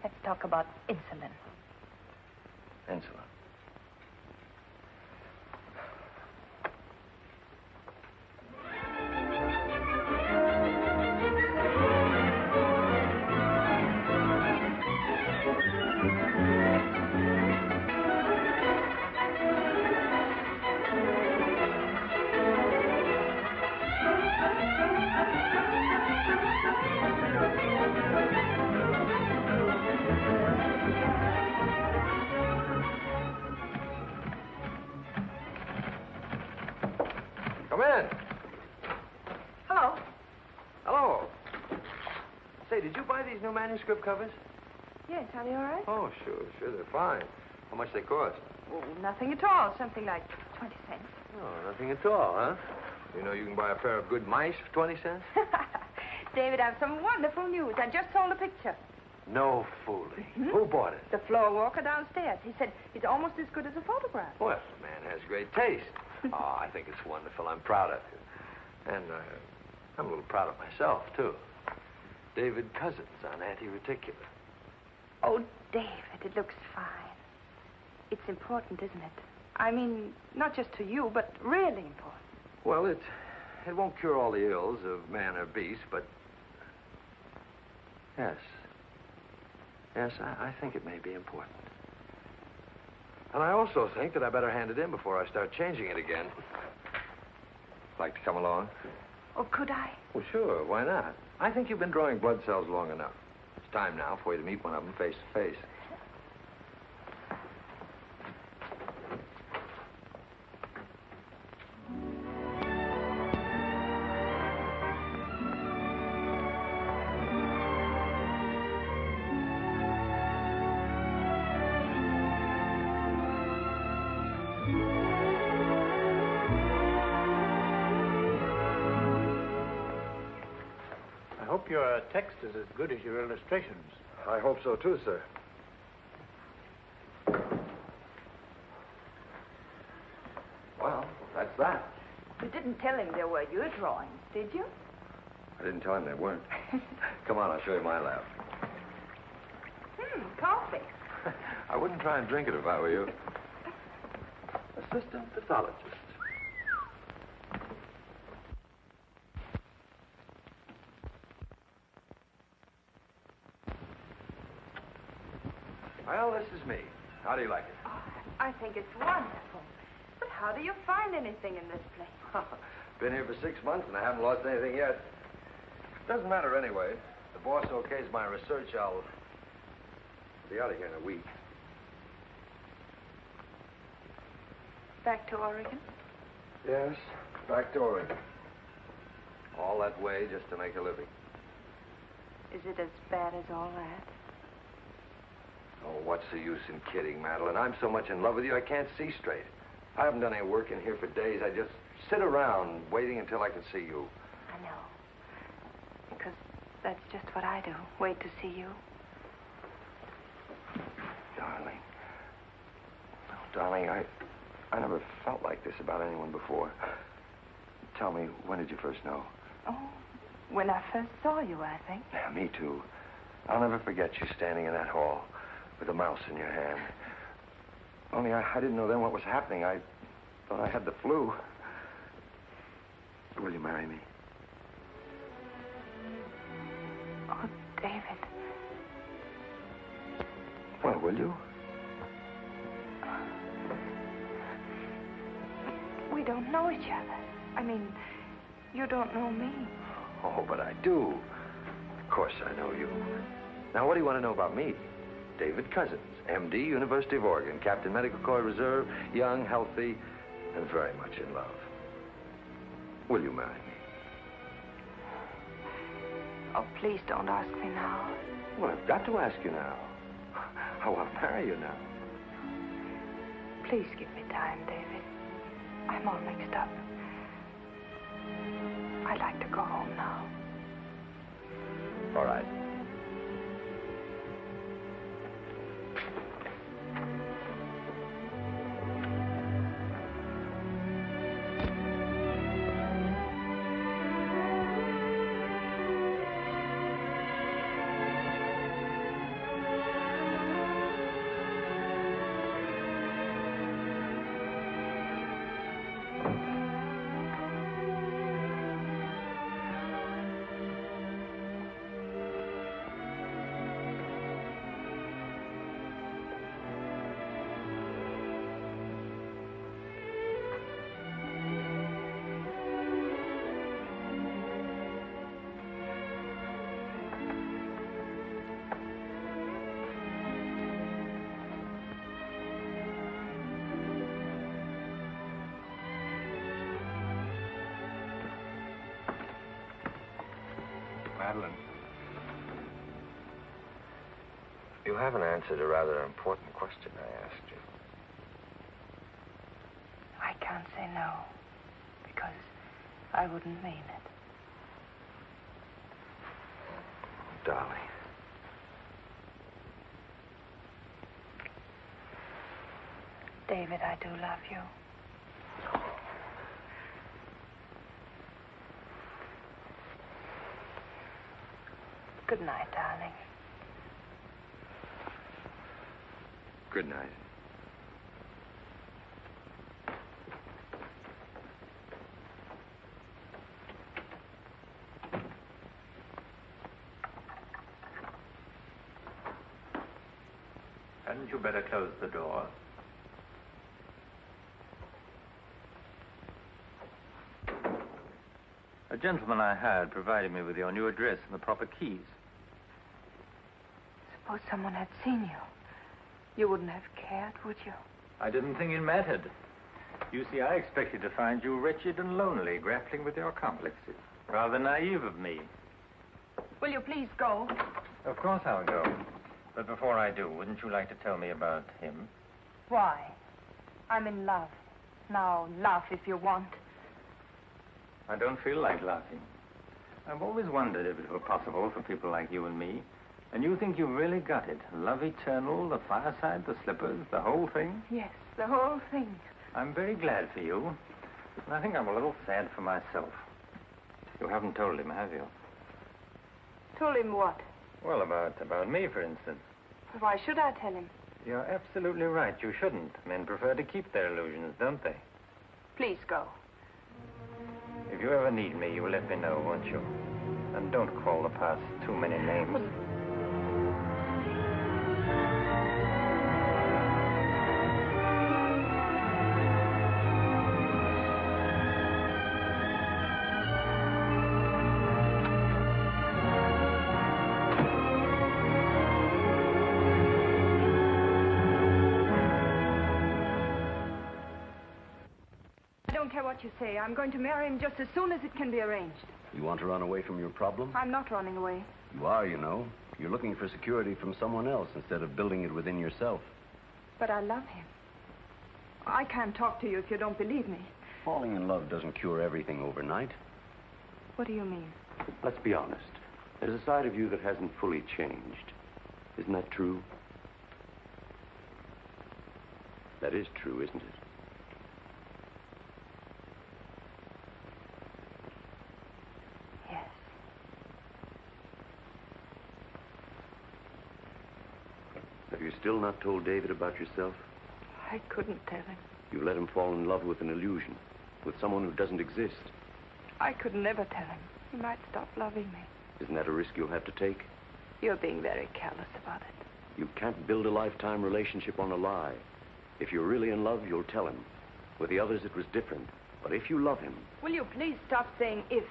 Speaker 9: Let's talk about insulin.
Speaker 3: Insulin.
Speaker 14: Come in.
Speaker 8: Hello.
Speaker 14: Hello. Say, did you buy these new manuscript covers?
Speaker 8: Yes, are they all right?
Speaker 14: Oh, sure, they're fine. How much they cost?
Speaker 8: Oh, nothing at all. Something like 20 cents.
Speaker 14: Oh, nothing at all, huh? You know you can buy a pair of good mice for 20 cents?
Speaker 8: David, I have some wonderful news. I just sold a picture.
Speaker 14: No fooling. Who bought it?
Speaker 8: The floor walker downstairs. He said it's almost as good as a photograph.
Speaker 14: Well, the man has great taste. Oh, I think it's wonderful. I'm proud of you. And I'm a little proud of myself, too. David Cousins on anti-reticular.
Speaker 8: Oh, David, it looks fine. It's important, isn't it? I mean, not just to you, but really important.
Speaker 14: Well, it won't cure all the ills of man or beast, but yes. Yes, I think it may be important. And I also think that I better hand it in before I start changing it again. Like to come along?
Speaker 8: Oh, could I?
Speaker 14: Well, sure. Why not? I think you've been drawing blood cells long enough. It's time now for you to meet one of them face to face.
Speaker 6: I hope your text is as good as your illustrations.
Speaker 14: I hope so, too, sir. Well, that's that.
Speaker 4: You didn't tell him there were your drawings, did you?
Speaker 14: I didn't tell him they weren't. Come on, I'll show you my lab.
Speaker 4: Coffee.
Speaker 14: I wouldn't try and drink it if I were you. Assistant pathologist. Well, this is me. How do you like it?
Speaker 4: Oh, I think it's wonderful. But how do you find anything in this place?
Speaker 14: Been here for 6 months and I haven't lost anything yet. Doesn't matter anyway. If the boss okays my research, I'll be out of here in a week.
Speaker 4: Back to Oregon?
Speaker 14: Yes, back to Oregon. All that way just to make a living.
Speaker 4: Is it as bad as all that?
Speaker 14: Oh, what's the use in kidding, Madeleine? I'm so much in love with you, I can't see straight. I haven't done any work in here for days. I just sit around waiting until I can see you.
Speaker 4: I know. Because that's just what I do. Wait to see you.
Speaker 14: Darling. Oh, darling, I never felt like this about anyone before. Tell me, when did you first know?
Speaker 4: Oh, when I first saw you, I think.
Speaker 14: Yeah, me too. I'll never forget you standing in that hall with a mouse in your hand. Only I didn't know then what was happening. I thought I had the flu. Will you marry me?
Speaker 4: Oh, David.
Speaker 14: Well, will you?
Speaker 4: We don't know each other. I mean, you don't know me.
Speaker 14: Oh, but I do. Of course I know you. Now, what do you want to know about me? David Cousins, M.D., University of Oregon, Captain Medical Corps Reserve, young, healthy, and very much in love. Will you marry me?
Speaker 4: Oh, please don't ask me now.
Speaker 14: Well, I've got to ask you now. I want to marry you now.
Speaker 4: Please give me time, David. I'm all mixed up. I'd like to go home now.
Speaker 14: All right. Madeleine. You haven't answered a rather important question I asked you.
Speaker 8: I can't say no, because I wouldn't mean it.
Speaker 14: Darling.
Speaker 8: David, I do love you. Good night, darling.
Speaker 14: Good night.
Speaker 6: Hadn't you better close the door? A gentleman I hired provided me with your new address and the proper keys.
Speaker 8: Suppose someone had seen you. You wouldn't have cared, would you?
Speaker 6: I didn't think it mattered. You see, I expected to find you wretched and lonely, grappling with your complexes. Rather naive of me.
Speaker 4: Will you please go?
Speaker 6: Of course I'll go. But before I do, wouldn't you like to tell me about him?
Speaker 4: Why? I'm in love. Now, laugh if you want.
Speaker 6: I don't feel like laughing. I've always wondered if it were possible for people like you and me. And you think you've really got it? Love eternal, the fireside, the slippers, the whole thing?
Speaker 4: Yes, the whole thing.
Speaker 6: I'm very glad for you. And I think I'm a little sad for myself. You haven't told him, have you?
Speaker 4: Told him what?
Speaker 6: Well, about me, for instance.
Speaker 4: Why should I tell him?
Speaker 6: You're absolutely right. You shouldn't. Men prefer to keep their illusions, don't they?
Speaker 4: Please go.
Speaker 6: If you ever need me, you'll let me know, won't you? And don't call the past too many names.
Speaker 4: What you say. I'm going to marry him just as soon as it can be arranged.
Speaker 3: You want to run away from your problem?
Speaker 4: I'm not running away.
Speaker 3: You are, you know. You're looking for security from someone else instead of building it within yourself.
Speaker 4: But I love him. I can't talk to you if you don't believe me.
Speaker 3: Falling in love doesn't cure everything overnight.
Speaker 4: What do you mean?
Speaker 3: Let's be honest. There's a side of you that hasn't fully changed. Isn't that true? That is true, isn't it? Have you still not told David about yourself?
Speaker 8: I couldn't tell him.
Speaker 3: You let him fall in love with an illusion, with someone who doesn't exist.
Speaker 8: I could never tell him. He might stop loving me.
Speaker 3: Isn't that a risk you'll have to take?
Speaker 8: You're being very careless about it.
Speaker 3: You can't build a lifetime relationship on a lie. If you're really in love, you'll tell him. With the others, it was different. But if you love him...
Speaker 4: Will you please stop saying if?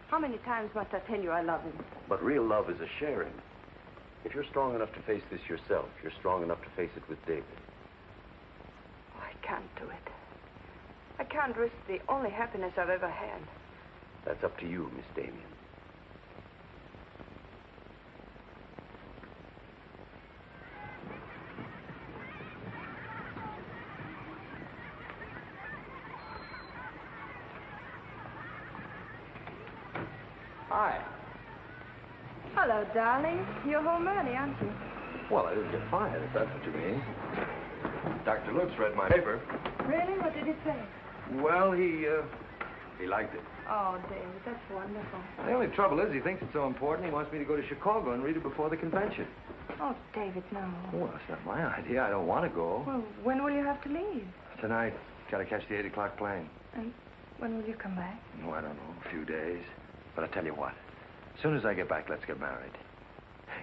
Speaker 4: How many times must I tell you I love him?
Speaker 3: But real love is a sharing. If you're strong enough to face this yourself, you're strong enough to face it with David.
Speaker 8: I can't do it. I can't risk the only happiness I've ever had.
Speaker 3: That's up to you, Miss Damian.
Speaker 14: Hi.
Speaker 4: Hello, darling. You're home early, aren't you?
Speaker 14: Well, I didn't get fired, if that's what you mean. Dr. Lutz read my paper.
Speaker 4: Really? What did he say?
Speaker 14: Well, he liked it.
Speaker 4: Oh, David, that's wonderful.
Speaker 14: The only trouble is he thinks it's so important he wants me to go to Chicago and read it before the convention.
Speaker 8: Oh, David, no.
Speaker 14: Well, that's not my idea. I don't want to go.
Speaker 8: Well, when will you have to leave?
Speaker 14: Tonight. Got to catch the 8 o'clock plane.
Speaker 8: And when will you come back?
Speaker 14: Oh, I don't know. A few days. But I tell you what. As soon as I get back, let's get married.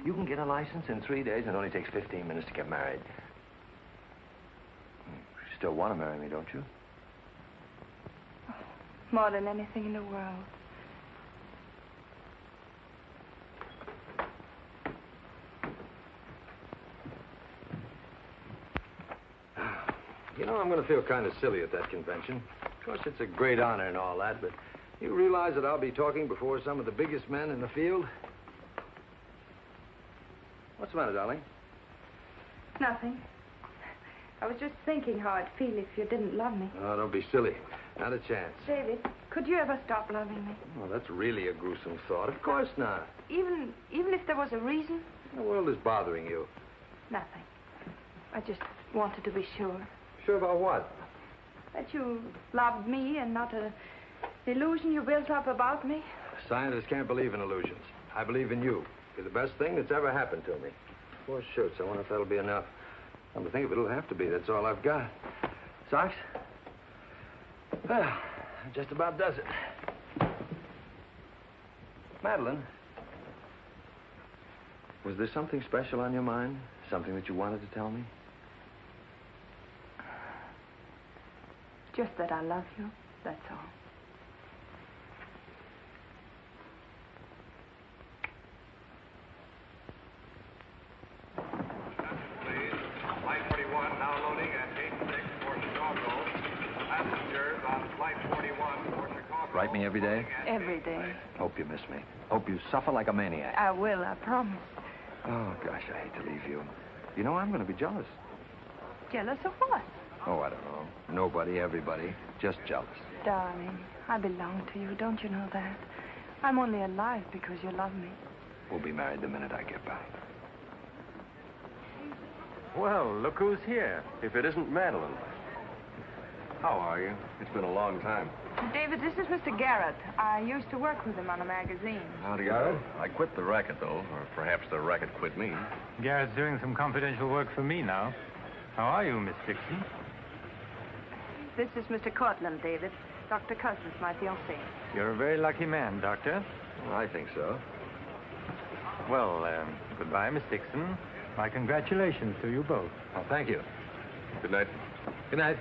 Speaker 14: You can get a license in 3 days, and it only takes 15 minutes to get married. You still want to marry me, don't you?
Speaker 8: Oh, more than anything in the world.
Speaker 14: You know, I'm going to feel kind of silly at that convention. Of course, it's a great honor and all that, but You realize that I'll be talking before some of the biggest men in the field? What's the matter, darling?
Speaker 8: Nothing. I was just thinking how I'd feel if you didn't love me.
Speaker 14: Oh, don't be silly. Not a chance.
Speaker 8: David, could you ever stop loving me?
Speaker 14: Oh, that's really a gruesome thought. Of course not.
Speaker 8: Even if there was a reason?
Speaker 14: The world is bothering you.
Speaker 8: Nothing. I just wanted to be sure.
Speaker 14: Sure about what?
Speaker 8: That you loved me and not an illusion you built up about me.
Speaker 14: Scientists can't believe in illusions. I believe in you. You're the best thing that's ever happened to me. 4 shirts. I wonder if that'll be enough. Come to think of it, it'll have to be. That's all I've got. Socks? Well, that just about does it. Madeleine, was there something special on your mind? Something that you wanted to tell me?
Speaker 8: Just that I love you, that's all.
Speaker 15: Flight 41 now loading at Gate 6 for Chicago. Passengers on Flight 41 for Chicago.
Speaker 14: Write me every day?
Speaker 8: Every day.
Speaker 14: Hope you miss me. Hope you suffer like a maniac.
Speaker 8: I will, I promise.
Speaker 14: Oh, gosh, I hate to leave you. You know, I'm going to be jealous.
Speaker 8: Jealous of what?
Speaker 14: Oh, I don't know. Nobody, everybody. Just jealous.
Speaker 8: Darling, I belong to you. Don't you know that? I'm only alive because you love me.
Speaker 14: We'll be married the minute I get back.
Speaker 3: Well, look who's here. If it isn't Madeleine. How are you? It's been a long time.
Speaker 8: David, this is Mr. Garet. I used to work with him on a magazine.
Speaker 3: How do you know? I quit the racket, though. Or perhaps the racket quit me.
Speaker 6: Garrett's doing some confidential work for me now. How are you, Miss Dixon?
Speaker 8: This is Mr. Courtland, David. Dr. Cousins, my fiancé.
Speaker 6: You're a very lucky man, Doctor.
Speaker 14: Well, I think so.
Speaker 6: Well, goodbye, Miss Dixon. My congratulations to you both.
Speaker 14: Oh, thank you.
Speaker 3: Good night.
Speaker 14: Good night.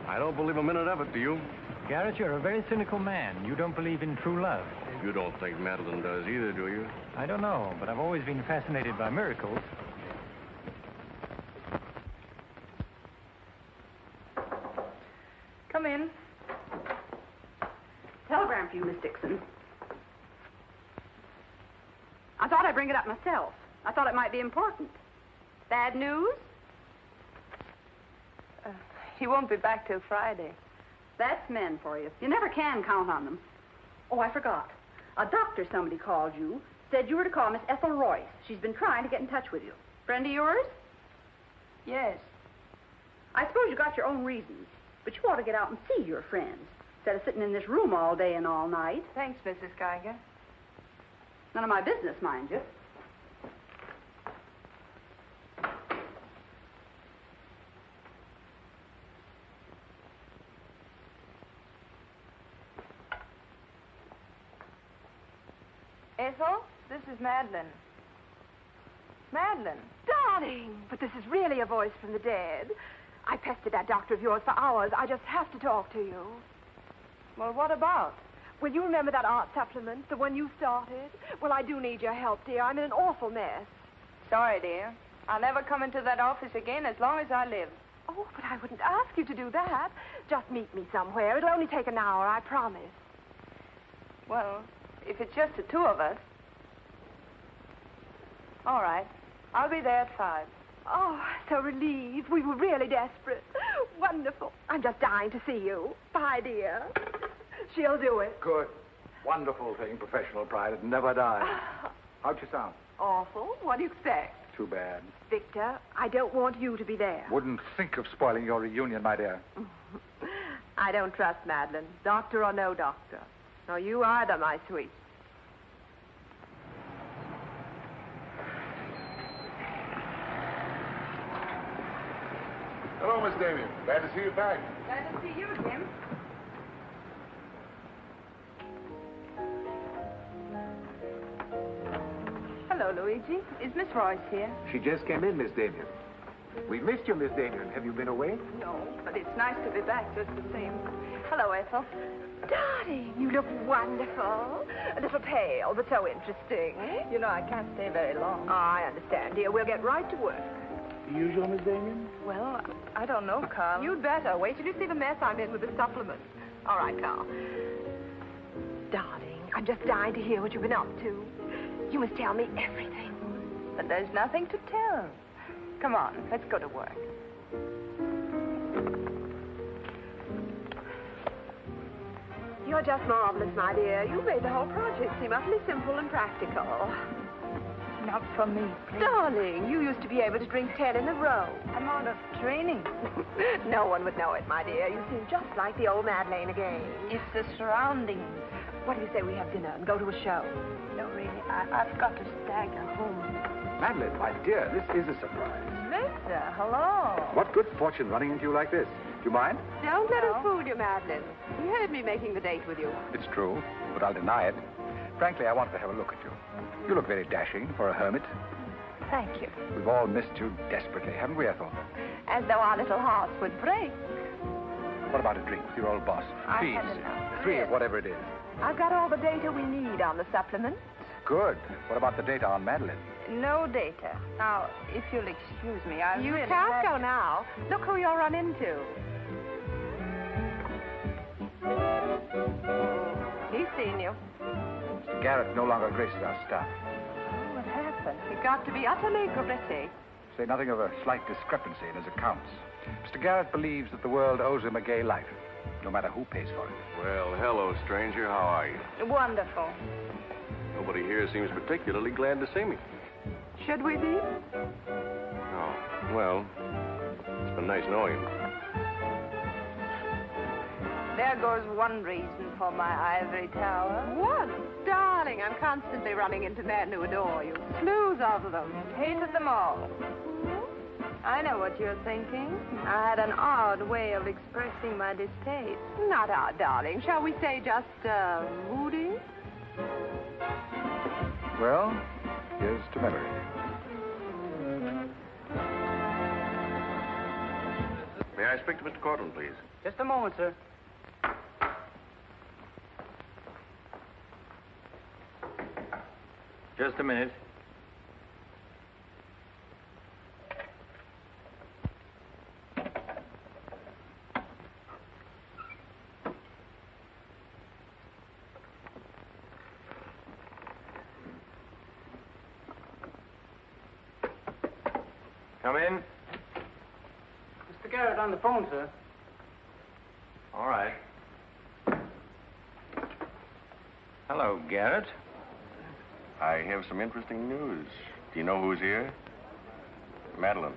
Speaker 3: I don't believe a minute of it, do you?
Speaker 6: Garret, you're a very cynical man. You don't believe in true love.
Speaker 3: You don't think Madeleine does either, do you?
Speaker 6: I don't know, but I've always been fascinated by miracles.
Speaker 8: Come in.
Speaker 13: Telegram for you, Miss Dixon. I thought I'd bring it up myself. I thought it might be important. Bad news?
Speaker 8: He won't be back till Friday.
Speaker 13: That's men for you. You never can count on them. Oh, I forgot. A doctor somebody called you, said you were to call Miss Ethel Royce. She's been trying to get in touch with you. Friend of yours?
Speaker 8: Yes.
Speaker 13: I suppose you got your own reasons, but you ought to get out and see your friends instead of sitting in this room all day and all night.
Speaker 8: Thanks, Mrs. Geiger.
Speaker 13: None of my business, mind you.
Speaker 8: Ethel, this is Madeleine. Madeleine.
Speaker 11: Darling, but this is really a voice from the dead. I pestered that doctor of yours for hours. I just have to talk to you.
Speaker 8: Well, what about?
Speaker 11: Well, you remember that art supplement, the one you started? Well, I do need your help, dear. I'm in an awful mess.
Speaker 8: Sorry, dear. I'll never come into that office again as long as I live.
Speaker 11: Oh, but I wouldn't ask you to do that. Just meet me somewhere. It'll only take an hour, I promise.
Speaker 8: Well, if it's just the two of us. All right. I'll be there at 5.
Speaker 11: Oh, so relieved. We were really desperate. Wonderful. I'm just dying to see you. Bye, dear. She'll do it.
Speaker 1: Good. Wonderful thing, professional pride. It never dies. How'd you sound?
Speaker 11: Awful. What do you expect?
Speaker 1: Too bad.
Speaker 11: Victor, I don't want you to be there.
Speaker 1: Wouldn't think of spoiling your reunion, my dear.
Speaker 11: I don't trust Madeleine, doctor or no doctor. Nor you either, my sweet.
Speaker 15: Hello, Miss Damian. Glad to see you back.
Speaker 8: Glad to see you, Jim. Hello, Luigi. Is Miss Royce here?
Speaker 1: She just came in, Miss Damian. We missed you, Miss Damian. Have you been away?
Speaker 8: No, but it's nice to be back just the same. Hello, Ethel.
Speaker 11: Darling, you look wonderful. A little pale, but so interesting.
Speaker 8: You know, I can't stay very long.
Speaker 11: I understand, dear. We'll get right to work.
Speaker 1: The usual, Miss Damian?
Speaker 8: Well, I don't know, Carl.
Speaker 11: You'd better. Wait till you see the mess I'm in with the supplement. All right, Carl. Darling, I'm just dying to hear what you've been up to. You must tell me everything.
Speaker 8: But there's nothing to tell. Come on, let's go to work.
Speaker 11: You're just marvelous, my dear. You made the whole project seem utterly simple and practical.
Speaker 8: Not for me, please.
Speaker 11: Darling, you used to be able to drink 10 in a row.
Speaker 8: I'm out of training.
Speaker 11: No one would know it, my dear. You seem just like the old Madeleine again.
Speaker 8: It's the surroundings.
Speaker 11: What do you say we have dinner and go to a show?
Speaker 8: No, really, I've got to stagger home.
Speaker 1: Madeline, my dear, this is a surprise.
Speaker 8: Victor, hello.
Speaker 1: What good fortune running into you like this? Do you mind?
Speaker 11: Don't let us fool you, Madeline. You heard me making the date with you.
Speaker 1: It's true, but I'll deny it. Frankly, I wanted to have a look at you. You look very dashing for a hermit.
Speaker 8: Thank you.
Speaker 1: We've all missed you desperately, haven't we, Ethel?
Speaker 8: As though our little hearts would break.
Speaker 1: What about a drink with your old boss?
Speaker 8: I
Speaker 1: Please.
Speaker 8: had enough.
Speaker 1: 3 of whatever it is.
Speaker 11: I've got all the data we need on the supplement.
Speaker 1: Good. What about the data on Madeline?
Speaker 8: No data. Now, if you'll excuse me, I
Speaker 11: You
Speaker 8: really
Speaker 11: can't
Speaker 8: have...
Speaker 11: go now. Look who you'll run into. He's seen you.
Speaker 1: Mr. Garet no longer graces our staff.
Speaker 11: What happened? It got to be utterly gritty.
Speaker 1: Say nothing of a slight discrepancy in his accounts. Mr. Garet believes that the world owes him a gay life, no matter who pays for it.
Speaker 3: Well, hello, stranger. How are you?
Speaker 8: Wonderful.
Speaker 3: Nobody here seems particularly glad to see me.
Speaker 11: Should we be?
Speaker 3: Oh, well, it's been nice knowing you.
Speaker 8: There goes one reason for my ivory tower.
Speaker 11: What? Darling, I'm constantly running into men who adore you. Slews of them.
Speaker 8: Hated them all. I know what you're thinking. I had an odd way of expressing my distaste.
Speaker 11: Not odd, darling. Shall we say just, moody?
Speaker 1: Well, here's to memory.
Speaker 3: May I speak to Mr. Courtland, please?
Speaker 16: Just a moment, sir.
Speaker 6: Just a minute. Come in.
Speaker 16: Mr. Garet on the phone, sir.
Speaker 6: All right. Hello, Garet.
Speaker 3: I have some interesting news. Do you know who's here? Madeleine.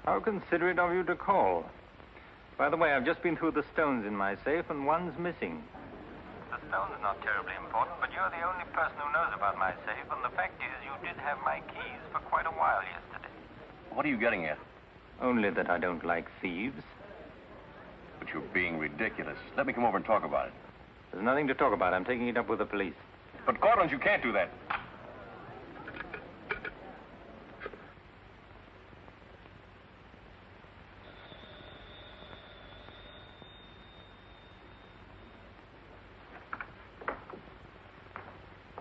Speaker 6: How considerate of you to call. By the way, I've just been through the stones in my safe, and one's missing. The stone's not terribly important, but you're the only person who knows about my safe, and the fact is you did have my keys for quite a while yesterday.
Speaker 3: What are you getting at?
Speaker 6: Only that I don't like thieves.
Speaker 3: But you're being ridiculous. Let me come over and talk about it.
Speaker 6: There's nothing to talk about. I'm taking it up with the police.
Speaker 3: But, Courtland, you can't do that.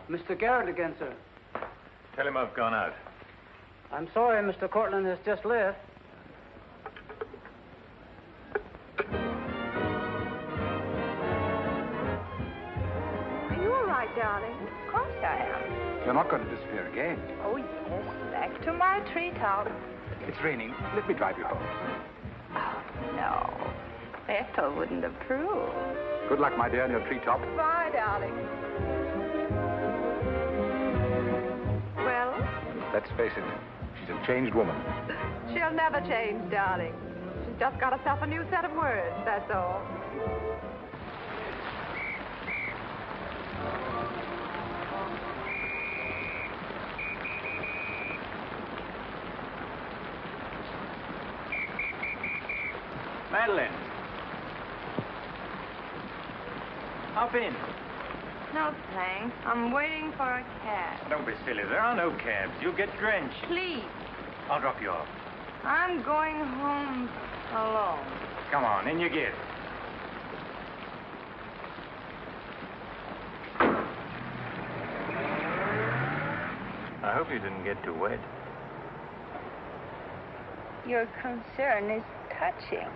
Speaker 16: Mr. Garet again, sir.
Speaker 6: Tell him I've gone out.
Speaker 16: I'm sorry, Mr. Courtland has just left.
Speaker 11: Are you all right, darling?
Speaker 8: Of course I am.
Speaker 1: You're not going to disappear again.
Speaker 8: Oh, yes. Back to my treetop.
Speaker 1: It's raining. Let me drive you home.
Speaker 8: Oh, no. Ethel wouldn't approve.
Speaker 1: Good luck, my dear, in your treetop.
Speaker 11: Bye, darling. Well?
Speaker 1: Let's face it, she's a changed woman.
Speaker 11: She'll never change, darling. She's just got herself a new set of words, that's all.
Speaker 6: Madeleine. Hop in.
Speaker 8: No, thanks. I'm waiting for a cab.
Speaker 6: Don't be silly. There are no cabs. You'll get drenched.
Speaker 8: Please.
Speaker 6: I'll drop you off.
Speaker 8: I'm going home alone.
Speaker 6: Come on, in you get. I hope you didn't get too wet.
Speaker 9: Your concern is touching.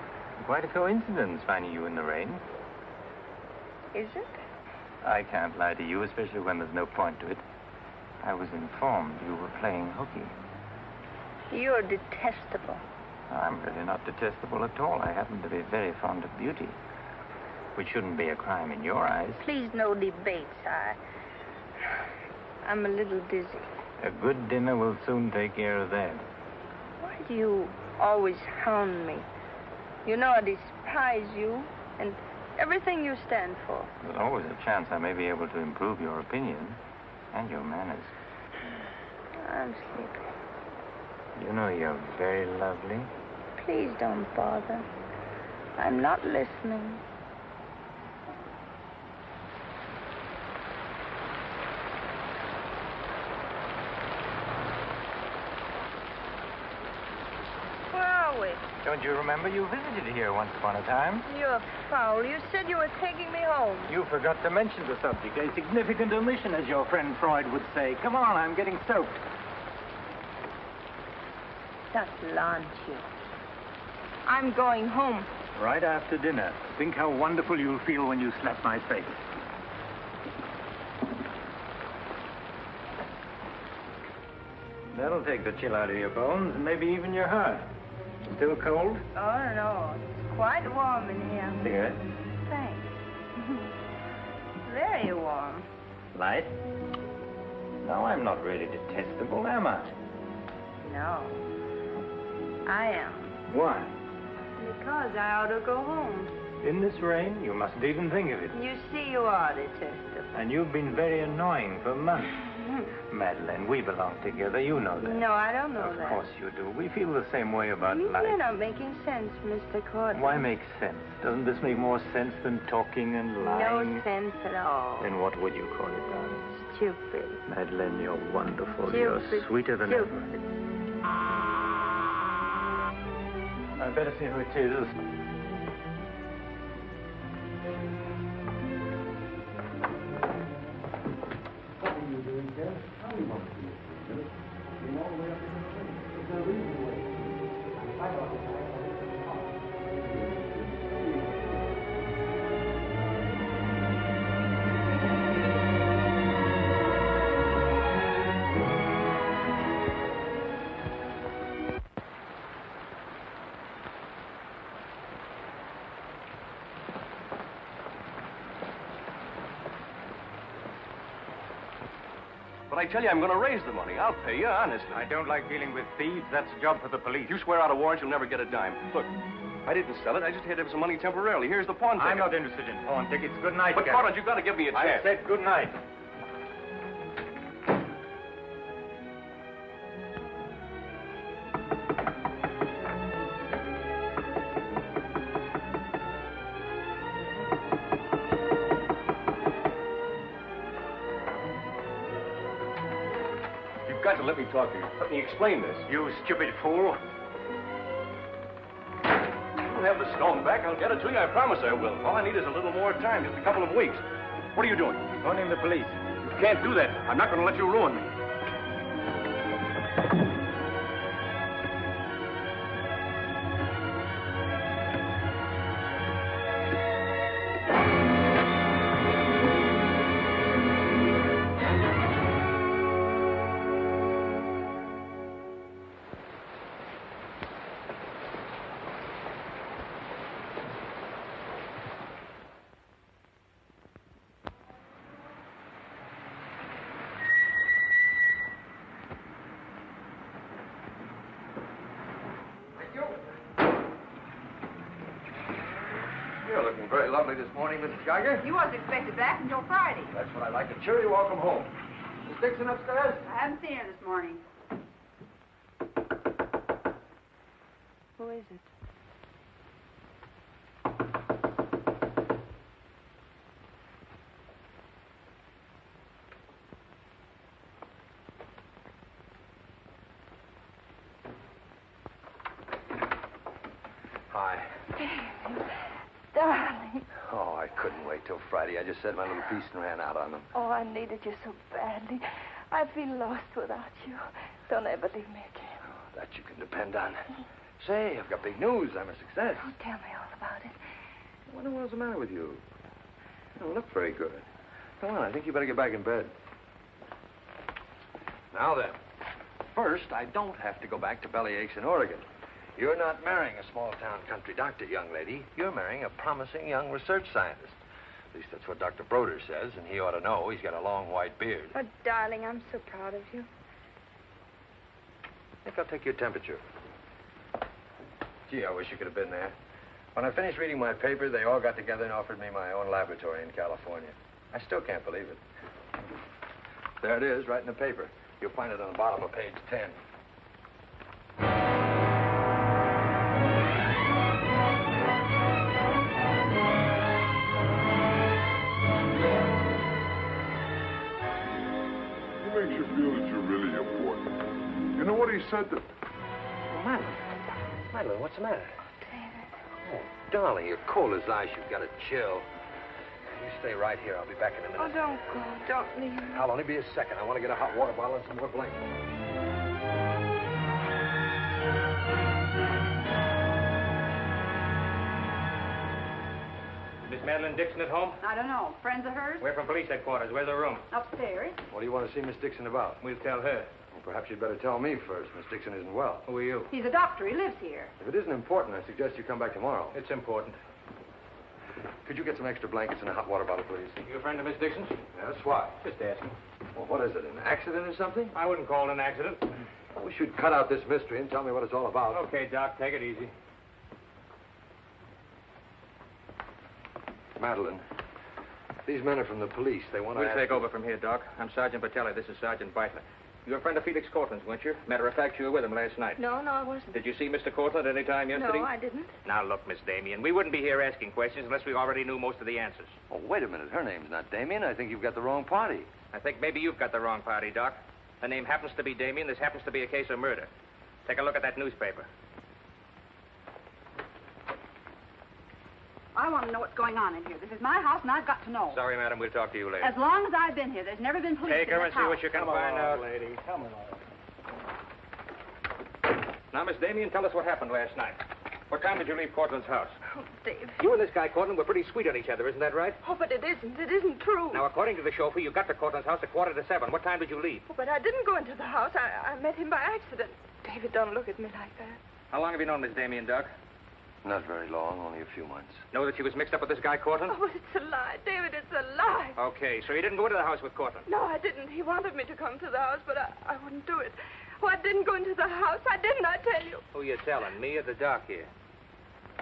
Speaker 6: Quite a coincidence finding you in the rain.
Speaker 9: Is it?
Speaker 6: I can't lie to you, especially when there's no point to it. I was informed you were playing hooky.
Speaker 9: You're detestable.
Speaker 6: I'm really not detestable at all. I happen to be very fond of beauty, which shouldn't be a crime in your eyes.
Speaker 9: Please, no debates. I'm a little dizzy.
Speaker 6: A good dinner will soon take care of that.
Speaker 9: Why do you always hound me? You know I despise you and everything you stand for.
Speaker 6: There's always a chance I may be able to improve your opinion and your manners.
Speaker 9: I'm sleepy.
Speaker 6: You know you're very lovely.
Speaker 9: Please don't bother. I'm not listening. Where are we?
Speaker 6: Don't you remember you visited here once upon a time?
Speaker 9: You're foul. You said you were taking me home.
Speaker 6: You forgot to mention the subject. A significant omission, as your friend Freud would say. Come on, I'm getting soaked.
Speaker 9: Just launch you. I'm going home.
Speaker 6: Right after dinner. Think how wonderful you'll feel when you slap my face. That'll take the chill out of your bones and maybe even your heart. Still cold?
Speaker 9: Oh, no. It's quite warm in here.
Speaker 6: Cigarette?
Speaker 9: Thanks. Very warm.
Speaker 6: Light? No, I'm not really detestable, am I?
Speaker 9: No. I am.
Speaker 6: Why?
Speaker 9: Because I ought to go home.
Speaker 6: In this rain? You mustn't even think of it.
Speaker 9: You see, you are detestable.
Speaker 6: And you've been very annoying for months. Madeleine, we belong together. You know that.
Speaker 9: No, I don't know that.
Speaker 6: Of course you do. We feel the same way about life.
Speaker 9: You're not making sense, Mr. Courtland.
Speaker 6: Why make sense? Doesn't this make more sense than talking and lying?
Speaker 9: No sense at all.
Speaker 6: Then what would you call it, darling?
Speaker 9: Stupid.
Speaker 6: Madeleine, you're wonderful.
Speaker 9: Stupid.
Speaker 6: You're sweeter than ever. I'd better see who it is.
Speaker 17: What are you doing, sir? How do you want to do it? Came all the way up to the place. There's no reason to wait. I'm quite off the side.
Speaker 18: But I tell you, I'm going to raise the money. I'll pay you, honestly.
Speaker 6: I don't like dealing with thieves. That's a job for the police.
Speaker 18: You swear out a warrant, you'll never get a dime. Look, I didn't sell it. I just had to have some money temporarily. Here's the pawn ticket.
Speaker 6: I'm not interested in pawn tickets. Good night,
Speaker 18: But,
Speaker 6: Garet.
Speaker 18: Courtland, you've got to give me a chance.
Speaker 6: I said good night.
Speaker 18: You've got to let me talk to you. Let me explain this.
Speaker 6: You stupid fool.
Speaker 18: You'll have the stone back. I'll get it to you. I promise I will. All I need is a little more time, just a couple of weeks. What are you doing?
Speaker 6: Phoning the police.
Speaker 18: You can't do that. I'm not going to let you ruin me.
Speaker 14: You're looking very lovely this morning, Mrs. Geiger.
Speaker 13: You wasn't expected back until Friday.
Speaker 14: That's what I like. A cheery welcome home. Miss Dixon upstairs?
Speaker 13: I haven't seen her this morning.
Speaker 9: Who is it?
Speaker 14: Hi.
Speaker 9: Darling.
Speaker 14: Oh, I couldn't wait till Friday. I just said my little piece and ran out on them.
Speaker 9: Oh, I needed you so badly. I feel lost without you. Don't ever leave me again.
Speaker 14: That you can depend on. Say, I've got big news. I'm a success.
Speaker 9: Oh, tell me all about it.
Speaker 14: I wonder what's the matter with you. You don't look very good. Come on, I think you better get back in bed. Now then, first, I don't have to go back to Bellyaches in Oregon. You're not marrying a small-town country doctor, young lady. You're marrying a promising young research scientist. At least that's what Dr. Broder says, and he ought to know. He's got a long white beard.
Speaker 9: Oh, darling, I'm so proud of you.
Speaker 14: I think I'll take your temperature. Gee, I wish you could have been there. When I finished reading my paper, they all got together and offered me my own laboratory in California. I still can't believe it. There it is, right in the paper. You'll find it on the bottom of page 10.
Speaker 5: He makes you feel that you're really important. You know what he said to...
Speaker 14: Oh, Madeline, what's the matter? Oh, darling, you're cold as ice. You've got a chill. You stay right here. I'll be back in a minute.
Speaker 9: Oh, don't go. Don't leave me.
Speaker 14: I'll only be a second. I want to get a hot water bottle and some more blankets.
Speaker 6: Miss Madeleine Dixon at home?
Speaker 13: I don't know. Friends of hers?
Speaker 6: We're from police headquarters. Where's her room?
Speaker 13: Upstairs.
Speaker 14: What do you want to see Miss Dixon about?
Speaker 6: We'll tell her.
Speaker 14: Well, perhaps you'd better tell me first. Miss Dixon isn't well.
Speaker 6: Who are you?
Speaker 13: He's a doctor. He lives here.
Speaker 14: If it isn't important, I suggest you come back tomorrow.
Speaker 6: It's important.
Speaker 14: Could you get some extra blankets and a hot water bottle, please?
Speaker 6: You a friend of Miss Dixon's?
Speaker 14: Yes, why?
Speaker 6: Just asking.
Speaker 14: Well, what is it, an accident or something?
Speaker 6: I wouldn't call it an accident.
Speaker 14: Well, we should cut out this mystery and tell me what it's all about.
Speaker 6: Okay, Doc, take it easy.
Speaker 14: Madeline, these men are from the police. They want to
Speaker 6: We'll take over from here, Doc. I'm Sergeant Patelli. This is Sergeant Beitler. You're a friend of Felix Courtland's, weren't you? Matter of fact, you were with him last night.
Speaker 9: No, I wasn't.
Speaker 6: Did you see Mr. Courtland any time yesterday?
Speaker 9: No, I didn't.
Speaker 6: Now, look, Miss Damian, we wouldn't be here asking questions unless we already knew most of the answers.
Speaker 14: Oh, wait a minute. Her name's not Damian. I think you've got the wrong party.
Speaker 6: I think maybe you've got the wrong party, Doc. The name happens to be Damian. This happens to be a case of murder. Take a look at that newspaper.
Speaker 13: I want to know what's going on in here. This is my house, and I've got to know.
Speaker 6: Sorry, madam. We'll talk to you later.
Speaker 13: As long as I've been here, there's never been police
Speaker 6: Take
Speaker 13: in
Speaker 6: her
Speaker 13: this
Speaker 6: and see
Speaker 13: house.
Speaker 6: what you can find out.
Speaker 16: lady. Come on.
Speaker 6: Now, Miss Damian, tell us what happened last night. What time did you leave Courtland's house?
Speaker 9: Oh, Dave.
Speaker 6: You and this guy, Courtland, were pretty sweet on each other, isn't that right?
Speaker 9: Oh, but it isn't. It isn't true.
Speaker 6: Now, according to the chauffeur, you got to Courtland's house at 6:45. What time did you leave?
Speaker 9: Oh, but I didn't go into the house. I met him by accident. David, don't look at me like that.
Speaker 6: How long have you known Miss Damian, Doc?
Speaker 14: Not very long, only a few months.
Speaker 6: Know that she was mixed up with this guy, Courtland?
Speaker 9: Oh, but it's a lie. David, it's a lie.
Speaker 6: Okay, so you didn't go into the house with Courtland?
Speaker 9: No, I didn't. He wanted me to come to the house, but I wouldn't do it. Oh, I didn't go into the house. I didn't, I tell you.
Speaker 6: Who you telling, me or the doc here?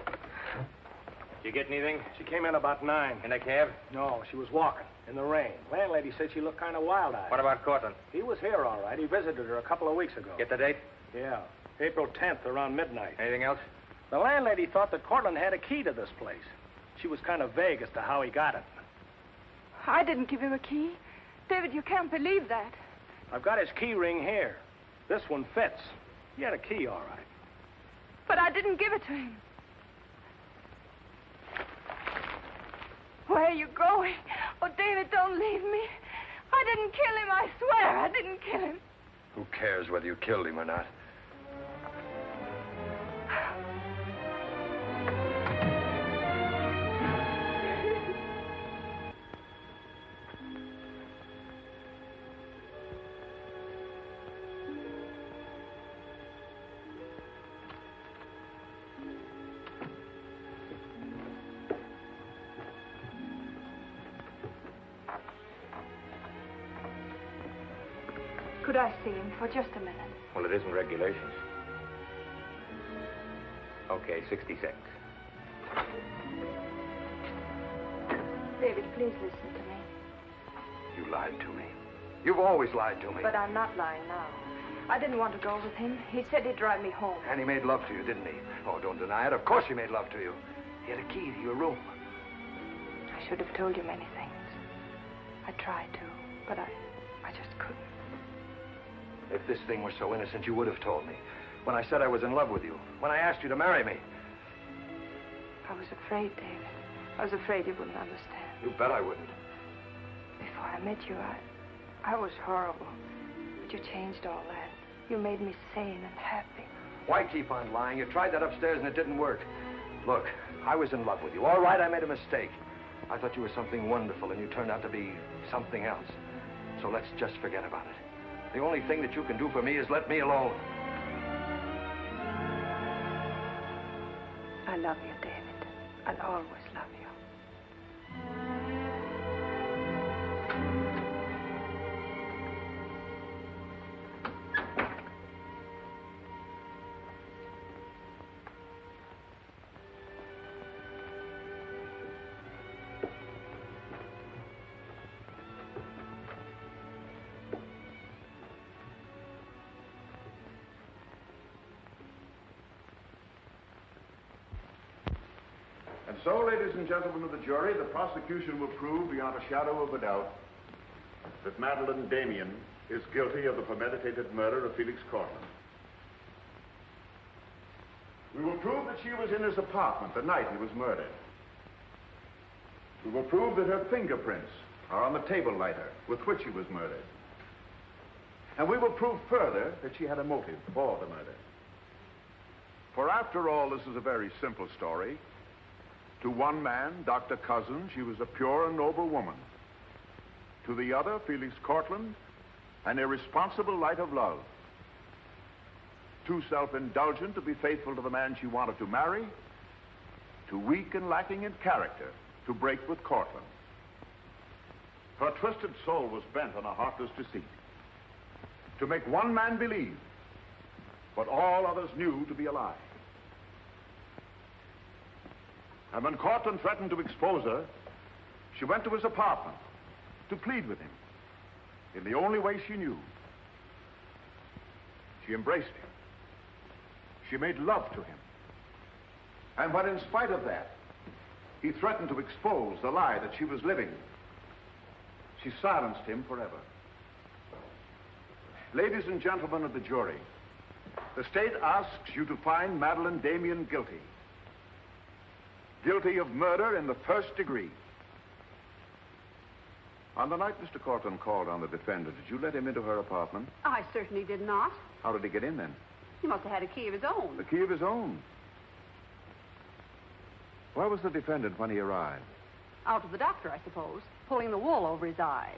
Speaker 6: Did you get anything?
Speaker 16: She came in about 9.
Speaker 6: In a cab?
Speaker 16: No, she was walking in the rain. Landlady said she looked kind of wild-eyed.
Speaker 6: What about Courtland?
Speaker 16: He was here, all right. He visited her a couple of weeks ago.
Speaker 6: Get the date?
Speaker 16: Yeah, April 10th, around midnight.
Speaker 6: Anything else?
Speaker 16: The landlady thought that Courtland had a key to this place. She was kind of vague as to how he got it.
Speaker 9: I didn't give him a key. David, you can't believe that.
Speaker 16: I've got his key ring here. This one fits. He had a key, all right.
Speaker 9: But I didn't give it to him. Where are you going? Oh, David, don't leave me. I didn't kill him, I swear. I didn't kill him.
Speaker 14: Who cares whether you killed him or not?
Speaker 9: Could I see him for just a minute?
Speaker 6: Well, it isn't regulations. Okay, 60 seconds.
Speaker 9: David, please listen to me.
Speaker 14: You lied to me. You've always lied to me.
Speaker 9: But I'm not lying now. I didn't want to go with him. He said he'd drive me home.
Speaker 14: And he made love to you, didn't he? Oh, don't deny it. Of course he made love to you. He had a key to your room.
Speaker 9: I should have told you many things. I tried to, but I just couldn't.
Speaker 14: If this thing were so innocent, you would have told me. When I said I was in love with you. When I asked you to marry me.
Speaker 9: I was afraid, David. I was afraid you wouldn't understand.
Speaker 14: You bet I wouldn't.
Speaker 9: Before I met you, I was horrible. But you changed all that. You made me sane and happy.
Speaker 14: Why keep on lying? You tried that upstairs and it didn't work. Look, I was in love with you. All right, I made a mistake. I thought you were something wonderful, and you turned out to be something else. So let's just forget about it. The only thing that you can do for me is let me alone.
Speaker 8: I love you, David. I'll always love you.
Speaker 15: And so, ladies and gentlemen of the jury, the prosecution will prove beyond a shadow of a doubt that Madeleine Damian is guilty of the premeditated murder of Felix Courtland. We will prove that she was in his apartment the night he was murdered. We will prove that her fingerprints are on the table lighter with which he was murdered. And we will prove further that she had a motive for the murder. For after all, this is a very simple story. To one man, Dr. Cousins, she was a pure and noble woman. To the other, Felix Courtland, an irresponsible light of love. Too self-indulgent to be faithful to the man she wanted to marry. Too weak and lacking in character to break with Courtland. Her twisted soul was bent on a heartless deceit. To make one man believe what all others knew to be a lie. And when Courtland threatened to expose her, she went to his apartment to plead with him in the only way she knew. She embraced him. She made love to him. And when, in spite of that, he threatened to expose the lie that she was living, she silenced him forever. Ladies and gentlemen of the jury, the state asks you to find Madeleine Damian guilty. Guilty of murder in the first degree. On the night Mr. Courtland called on the defendant, did you let him into her apartment?
Speaker 13: I certainly did not.
Speaker 15: How did he get in then?
Speaker 13: He must have had a key of his own.
Speaker 15: The key of his own. Where was the defendant when he arrived?
Speaker 13: Out with the doctor, I suppose, pulling the wool over his eyes.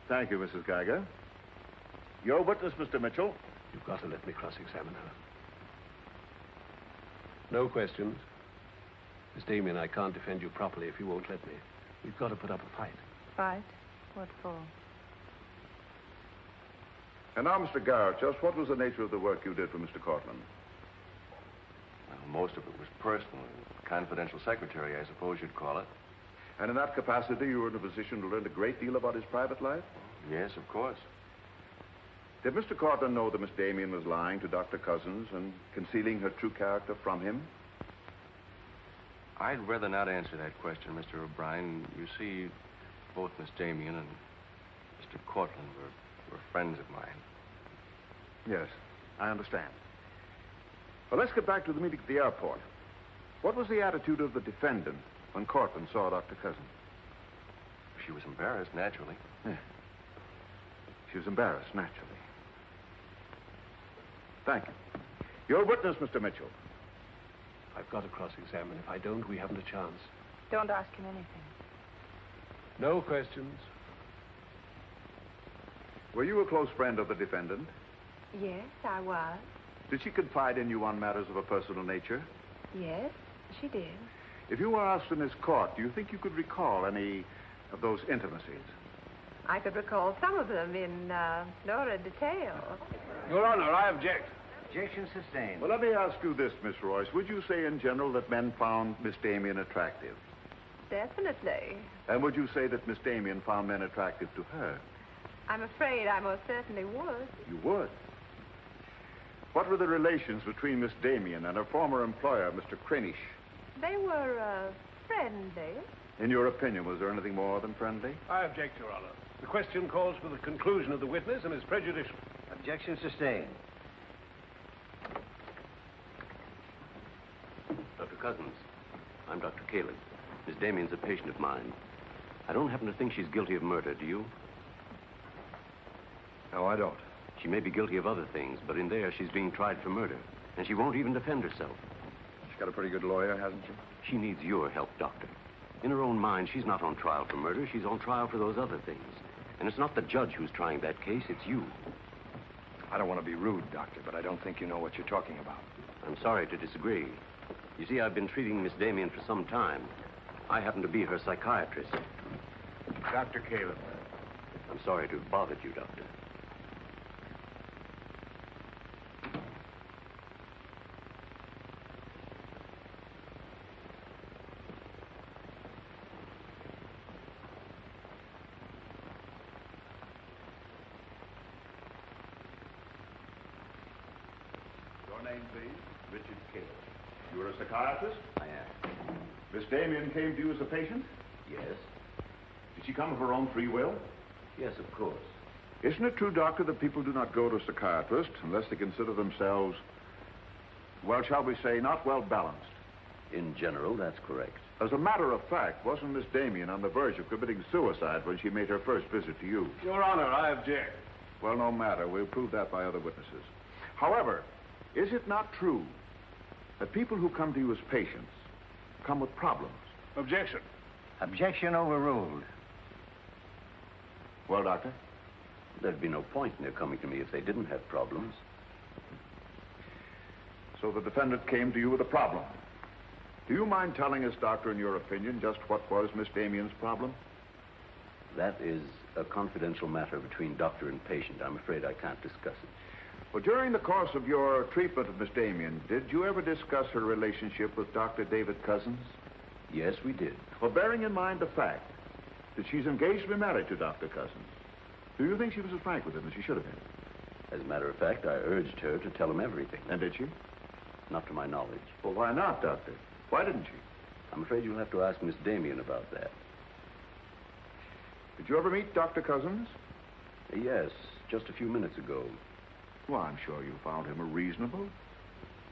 Speaker 15: Thank you, Mrs. Geiger. Your witness, Mr. Mitchell.
Speaker 17: You've got to let me cross-examine her. No questions. Miss Damian, I can't defend you properly if you won't let me. We've got to put up a fight.
Speaker 8: Fight? What for?
Speaker 15: And now, Mr. Garet, just what was the nature of the work you did for Mr. Courtland?
Speaker 3: Well, most of it was personal. Confidential secretary, I suppose you'd call it.
Speaker 15: And in that capacity, you were in a position to learn a great deal about his private life?
Speaker 3: Yes, of course.
Speaker 15: Did Mr. Courtland know that Miss Damian was lying to Dr. Cousins and concealing her true character from him?
Speaker 3: I'd rather not answer that question, Mr. O'Brien. You see, both Miss Damian and Mr. Courtland were friends of mine.
Speaker 15: Yes, I understand. Well, let's get back to the meeting at the airport. What was the attitude of the defendant when Courtland saw Dr. Cousins?
Speaker 3: She was embarrassed, naturally.
Speaker 15: Yeah. She was embarrassed, naturally. Thank you. Your witness, Mr. Mitchell.
Speaker 17: I've got to cross-examine. If I don't, we haven't a chance.
Speaker 8: Don't ask him anything.
Speaker 17: No questions.
Speaker 15: Were you a close friend of the defendant?
Speaker 8: Yes, I was.
Speaker 15: Did she confide in you on matters of a personal nature?
Speaker 8: Yes, she did.
Speaker 15: If you were asked in this court, do you think you could recall any of those intimacies?
Speaker 11: I could recall some of them in lurid detail.
Speaker 18: Your Honor, I object.
Speaker 1: Objection sustained.
Speaker 15: Well, let me ask you this, Miss Royce. Would you say in general that men found Miss Damian attractive?
Speaker 11: Definitely.
Speaker 15: And would you say that Miss Damian found men attractive to her?
Speaker 11: I'm afraid I most certainly would.
Speaker 15: You would? What were the relations between Miss Damian and her former employer, Mr. Cranish?
Speaker 11: They were friendly.
Speaker 15: In your opinion, was there anything more than friendly?
Speaker 18: I object, Your Honor. The question calls for the conclusion of the witness and is prejudicial.
Speaker 1: Objection sustained.
Speaker 3: Dr. Cousins, I'm Dr. Caleb. Miss Damian's a patient of mine. I don't happen to think she's guilty of murder, do you?
Speaker 5: No, I don't.
Speaker 3: She may be guilty of other things, but in there she's being tried for murder. And she won't even defend herself.
Speaker 5: She's got a pretty good lawyer, hasn't she?
Speaker 3: She needs your help, Doctor. In her own mind, she's not on trial for murder. She's on trial for those other things. And it's not the judge who's trying that case, it's you.
Speaker 5: I don't want to be rude, Doctor, but I don't think you know what you're talking about.
Speaker 3: I'm sorry to disagree. You see, I've been treating Miss Damian for some time. I happen to be her psychiatrist.
Speaker 5: Dr. Caleb.
Speaker 3: I'm sorry to have bothered you, Doctor.
Speaker 15: Your name, please? Richard Caleb. You're a psychiatrist?
Speaker 3: I am.
Speaker 15: Miss Damian came to you as a patient?
Speaker 3: Yes.
Speaker 15: Did she come of her own free will?
Speaker 3: Yes, of course.
Speaker 15: Isn't it true, Doctor, that people do not go to a psychiatrist unless they consider themselves, well, shall we say, not well balanced?
Speaker 3: In general, that's correct.
Speaker 15: As a matter of fact, wasn't Miss Damian on the verge of committing suicide when she made her first visit to you?
Speaker 18: Your Honor, I object.
Speaker 15: Well, no matter. We'll prove that by other witnesses. However, is it not true that people who come to you as patients come with problems?
Speaker 18: Objection.
Speaker 6: Objection overruled.
Speaker 15: Well, Doctor?
Speaker 3: There'd be no point in their coming to me if they didn't have problems.
Speaker 15: So the defendant came to you with a problem. Do you mind telling us, Doctor, in your opinion, just what was Miss Damian's problem?
Speaker 3: That is a confidential matter between doctor and patient. I'm afraid I can't discuss it.
Speaker 15: Well, during the course of your treatment of Miss Damian, did you ever discuss her relationship with Dr. David Cousins?
Speaker 3: Yes, we did.
Speaker 15: Well, bearing in mind the fact that she's engaged to be married to Dr. Cousins, do you think she was as frank with him as she should have been?
Speaker 3: As a matter of fact, I urged her to tell him everything.
Speaker 15: And did she?
Speaker 3: Not to my knowledge.
Speaker 15: Well, why not, Doctor? Why didn't she?
Speaker 3: I'm afraid you'll have to ask Miss Damian about that.
Speaker 15: Did you ever meet Dr. Cousins?
Speaker 3: Yes, just a few minutes ago.
Speaker 15: Well, I'm sure you found him a reasonable,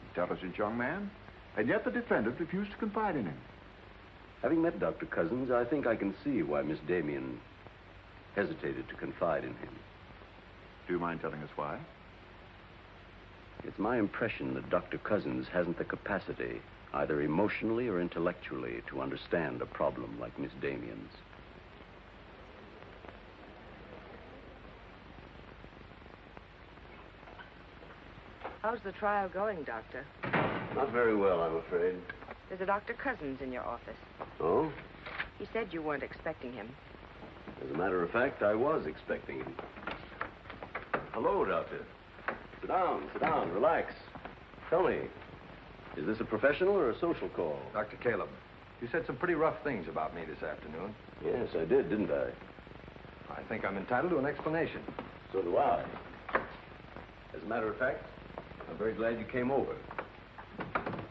Speaker 15: intelligent young man. And yet the defendant refused to confide in him.
Speaker 3: Having met Dr. Cousins, I think I can see why Miss Damian hesitated to confide in him.
Speaker 15: Do you mind telling us why?
Speaker 3: It's my impression that Dr. Cousins hasn't the capacity, either emotionally or intellectually, to understand a problem like Miss Damian's.
Speaker 8: How's the trial going, Doctor?
Speaker 3: Not very well, I'm afraid.
Speaker 8: There's a Dr. Cousins in your office.
Speaker 3: Oh?
Speaker 8: He said you weren't expecting him.
Speaker 3: As a matter of fact, I was expecting him. Hello, Doctor. Sit down, relax. Tell me, is this a professional or a social call?
Speaker 5: Dr. Caleb, you said some pretty rough things about me this afternoon.
Speaker 3: Yes, I did, didn't I?
Speaker 5: I think I'm entitled to an explanation.
Speaker 3: So do I. As a matter of fact, I'm very glad you came over.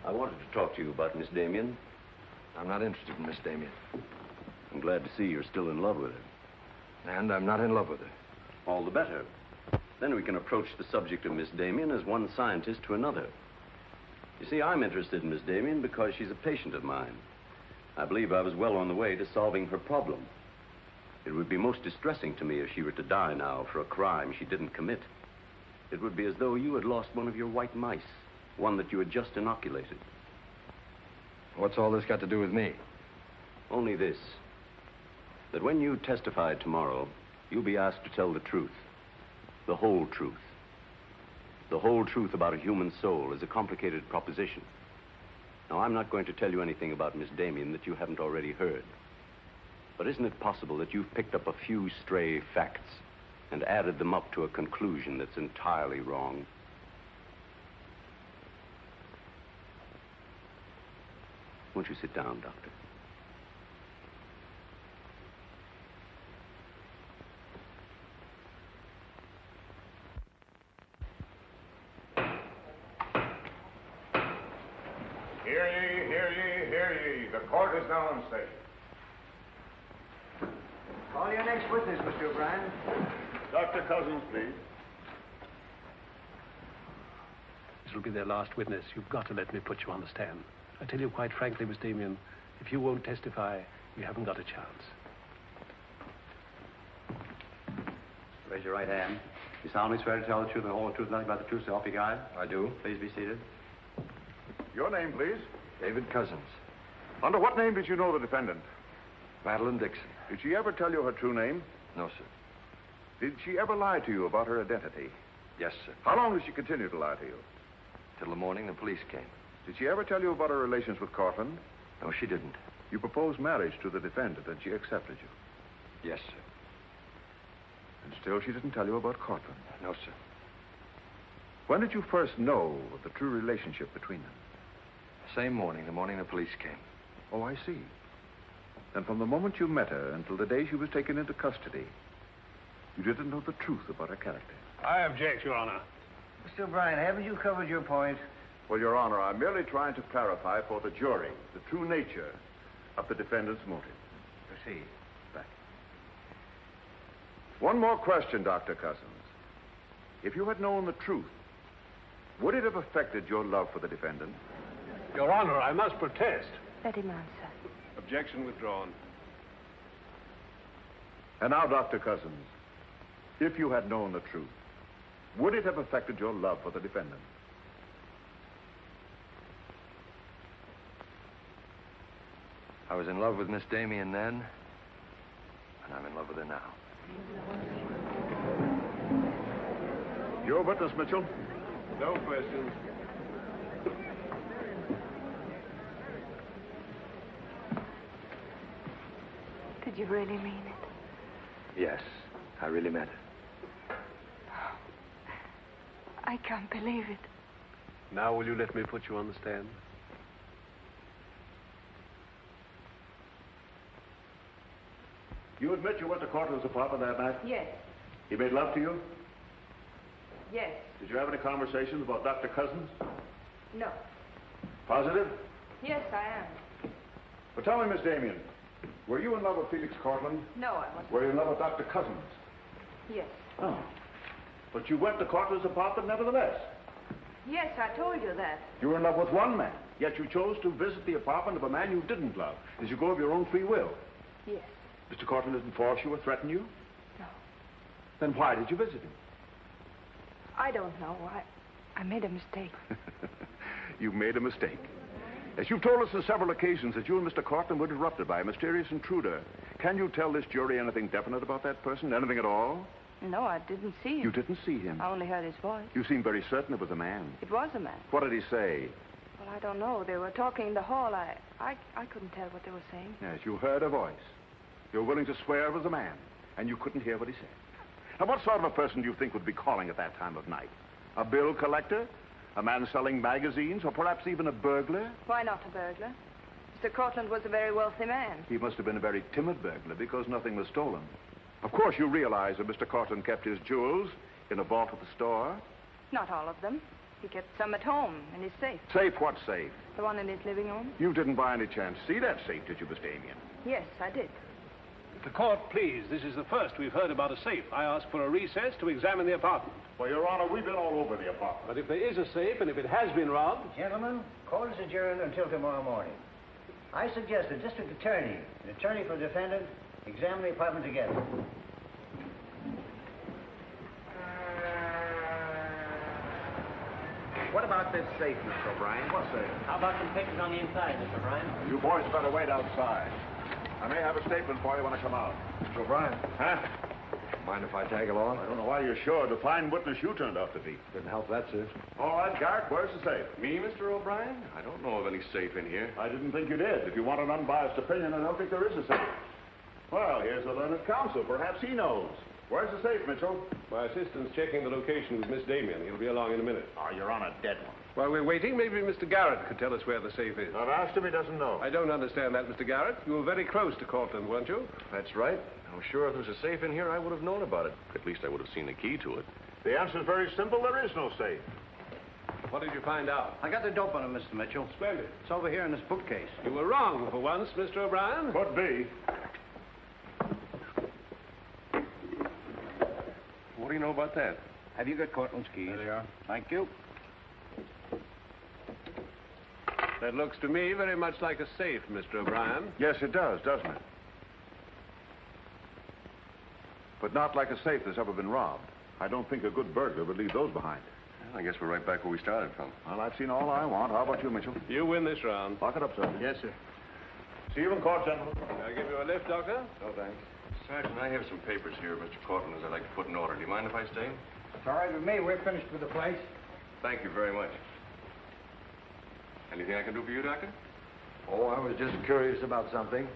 Speaker 3: I wanted to talk to you about Miss Damian.
Speaker 5: I'm not interested in Miss Damian.
Speaker 3: I'm glad to see you're still in love with her.
Speaker 5: And I'm not in love with her.
Speaker 3: All the better. Then we can approach the subject of Miss Damian as one scientist to another. You see, I'm interested in Miss Damian because she's a patient of mine. I believe I was well on the way to solving her problem. It would be most distressing to me if she were to die now for a crime she didn't commit. It would be as though you had lost one of your white mice, one that you had just inoculated.
Speaker 5: What's all this got to do with me?
Speaker 3: Only this, that when you testify tomorrow, you'll be asked to tell the truth. The whole truth. The whole truth about a human soul is a complicated proposition. Now, I'm not going to tell you anything about Miss Damian that you haven't already heard. But isn't it possible that you've picked up a few stray facts and added them up to a conclusion that's entirely wrong? Won't you sit down, Doctor?
Speaker 15: Hear ye, hear ye, hear ye. The court is now in session.
Speaker 17: Call your next witness, Mr. O'Brien.
Speaker 15: Dr. Cousins, please.
Speaker 19: This will be their last witness. You've got to let me put you on the stand. I tell you quite frankly, Miss Damian, if you won't testify, you haven't got a chance.
Speaker 20: Raise your right hand. You solemnly swear to tell the truth, the whole truth, nothing but the truth, so help you God?
Speaker 14: I do.
Speaker 20: Please be seated.
Speaker 15: Your name, please?
Speaker 14: David Cousins.
Speaker 15: Under what name did you know the defendant?
Speaker 14: Madeleine Dixon.
Speaker 15: Did she ever tell you her true name?
Speaker 14: No, sir.
Speaker 15: Did she ever lie to you about her identity?
Speaker 14: Yes, sir.
Speaker 15: How long did she continue to lie to you?
Speaker 14: Till the morning the police came.
Speaker 15: Did she ever tell you about her relations with Courtland?
Speaker 14: No, she didn't.
Speaker 15: You proposed marriage to the defendant and she accepted you?
Speaker 14: Yes, sir.
Speaker 15: And still she didn't tell you about Courtland?
Speaker 14: No, sir.
Speaker 15: When did you first know of the true relationship between them?
Speaker 14: Same morning, the morning the police came.
Speaker 15: Oh, I see. Then from the moment you met her until the day she was taken into custody, you didn't know the truth about her character.
Speaker 16: I object, Your Honor.
Speaker 17: Mr. O'Brien, haven't you covered your point?
Speaker 15: Well, Your Honor, I'm merely trying to clarify for the jury the true nature of the defendant's motive.
Speaker 17: Proceed.
Speaker 15: Back. One more question, Dr. Cousins. If you had known the truth, would it have affected your love for the defendant?
Speaker 16: Your Honor, I must protest.
Speaker 9: Let him answer.
Speaker 16: Objection withdrawn.
Speaker 15: And now, Dr. Cousins, if you had known the truth, would it have affected your love for the defendant?
Speaker 14: I was in love with Miss Damian then, and I'm in love with her now.
Speaker 15: Your witness, Mitchell.
Speaker 16: No questions.
Speaker 9: Did you really mean it?
Speaker 14: Yes, I really meant it.
Speaker 9: I can't believe it.
Speaker 19: Now will you let me put you on the stand?
Speaker 15: You admit you went to Courtland's apartment that night?
Speaker 4: Yes.
Speaker 15: He made love to you?
Speaker 4: Yes.
Speaker 15: Did you have any conversations about Dr. Cousins?
Speaker 4: No.
Speaker 15: Positive?
Speaker 4: Yes, I am.
Speaker 15: But tell me, Miss Damian, were you in love with Felix Courtland?
Speaker 4: No, I wasn't.
Speaker 15: Were you in love with Dr. Cousins?
Speaker 4: Yes.
Speaker 15: Oh. But you went to Courtland's apartment nevertheless.
Speaker 4: Yes, I told you that.
Speaker 15: You were in love with one man, yet you chose to visit the apartment of a man you didn't love. Did you go of your own free will?
Speaker 4: Yes.
Speaker 15: Mr. Courtland didn't force you or threaten you?
Speaker 9: No.
Speaker 15: Then why did you visit him?
Speaker 9: I don't know. I made a mistake.
Speaker 15: You made a mistake. As you've told us on several occasions that you and Mr. Courtland were interrupted by a mysterious intruder. Can you tell this jury anything definite about that person? Anything at all?
Speaker 9: No, I didn't see him.
Speaker 15: You didn't see him?
Speaker 9: I only heard his voice.
Speaker 15: You seem very certain it was a man.
Speaker 9: It was a man.
Speaker 15: What did he say?
Speaker 9: Well, I don't know. They were talking in the hall. I couldn't tell what they were saying.
Speaker 15: Yes, you heard a voice. You're willing to swear it was a man, and you couldn't hear what he said. Now, what sort of a person do you think would be calling at that time of night? A bill collector? A man selling magazines? Or perhaps even a burglar?
Speaker 4: Why not a burglar? Mr. Courtland was a very wealthy man.
Speaker 15: He must have been a very timid burglar because nothing was stolen. Of course, you realize that Mr. Courtland kept his jewels in a vault at the store?
Speaker 4: Not all of them. He kept some at home in his safe.
Speaker 15: Safe? What safe?
Speaker 4: The one in his living room?
Speaker 15: You didn't by any chance see that safe, did you, Miss Damian?
Speaker 4: Yes, I did.
Speaker 16: The court, please. This is the first we've heard about a safe. I ask for a recess to examine the apartment.
Speaker 15: Well, Your Honor, we've been all over the apartment.
Speaker 16: But if there is a safe and if it has been robbed...
Speaker 17: Gentlemen, court is adjourned until tomorrow morning. I suggest the district attorney and attorney for the defendant examine the apartment together.
Speaker 1: What about this safe, Mr. O'Brien?
Speaker 15: What safe?
Speaker 17: How about some pictures on the inside, Mr. O'Brien?
Speaker 15: You boys better wait outside. I may have a statement for you when I come out.
Speaker 14: Mr. O'Brien.
Speaker 15: Huh?
Speaker 14: Mind if I tag along?
Speaker 15: I don't know why you're sure. The fine witness you turned out to be.
Speaker 14: Didn't help that, sir.
Speaker 15: All right, Garet, where's the safe?
Speaker 18: Me, Mr. O'Brien? I don't know of any safe in here.
Speaker 15: I didn't think you did. If you want an unbiased opinion, I don't think there is a safe. Well, here's the learned counsel. Perhaps he knows. Where's the safe, Mitchell?
Speaker 21: My assistant's checking the location with Miss Damian. He'll be along in a minute.
Speaker 15: Oh, you're on a dead one.
Speaker 21: While we're waiting, maybe Mr. Garet could tell us where the safe is.
Speaker 15: I've asked him, he doesn't know.
Speaker 21: I don't understand that, Mr. Garet. You were very close to Courtland, weren't you?
Speaker 3: That's right. I'm sure if there was a safe in here, I would have known about it. At least I would have seen the key to it.
Speaker 15: The answer's very simple. There is no safe.
Speaker 21: What did you find out?
Speaker 17: I got the dope on him, Mr. Mitchell.
Speaker 21: Splendid.
Speaker 17: It's over here in this bookcase.
Speaker 21: You were wrong for once, Mr. O'Brien.
Speaker 15: Could be.
Speaker 21: What do you know about that?
Speaker 17: Have you got Courtland's keys?
Speaker 21: There they are.
Speaker 17: Thank you.
Speaker 21: That looks to me very much like a safe, Mr. O'Brien.
Speaker 15: Yes, it does, doesn't it? But not like a safe that's ever been robbed. I don't think a good burglar would leave those behind.
Speaker 18: Well, I guess we're right back where we started from.
Speaker 15: Well, I've seen all I want. How about you, Mitchell?
Speaker 21: You win this round.
Speaker 15: Lock it up, sir.
Speaker 21: Yes, sir.
Speaker 15: See you in court, gentlemen.
Speaker 21: Can I give you a lift, Doctor?
Speaker 18: No, thanks. Sergeant, I have some papers here, Mr. Courtland, I'd like to put in order. Do you mind if I stay?
Speaker 7: It's all right with me. We're finished with the place.
Speaker 18: Thank you very much. Anything I can do for you, Doctor?
Speaker 14: Oh, I was just curious about something.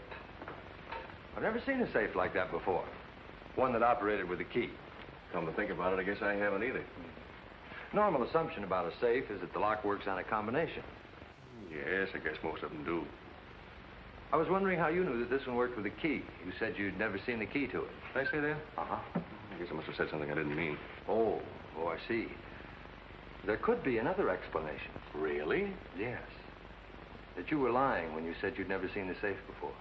Speaker 14: I've never seen a safe like that before. One that operated with a key.
Speaker 18: Come to think about it, I guess I haven't either.
Speaker 14: Normal assumption about a safe is that the lock works on a combination.
Speaker 18: Yes, I guess most of them do.
Speaker 14: I was wondering how you knew that this one worked with a key. You said you'd never seen the key to it.
Speaker 18: Did I say that?
Speaker 14: Uh-huh.
Speaker 18: I guess I must have said something I didn't mean.
Speaker 14: Oh, I see. There could be another explanation.
Speaker 18: Really?
Speaker 14: Yes. That you were lying when you said you'd never seen the safe before.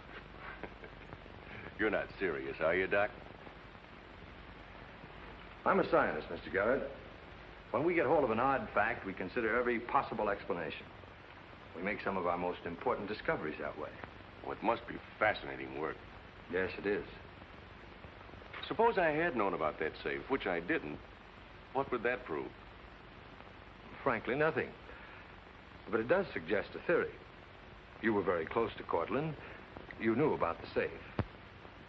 Speaker 18: You're not serious, are you, Doc?
Speaker 14: I'm a scientist, Mr. Garet. When we get hold of an odd fact, we consider every possible explanation. We make some of our most important discoveries that way.
Speaker 18: Well, it must be fascinating work.
Speaker 14: Yes, it is.
Speaker 18: Suppose I had known about that safe, which I didn't. What would that prove?
Speaker 14: Frankly, nothing. But it does suggest a theory. You were very close to Courtland. You knew about the safe.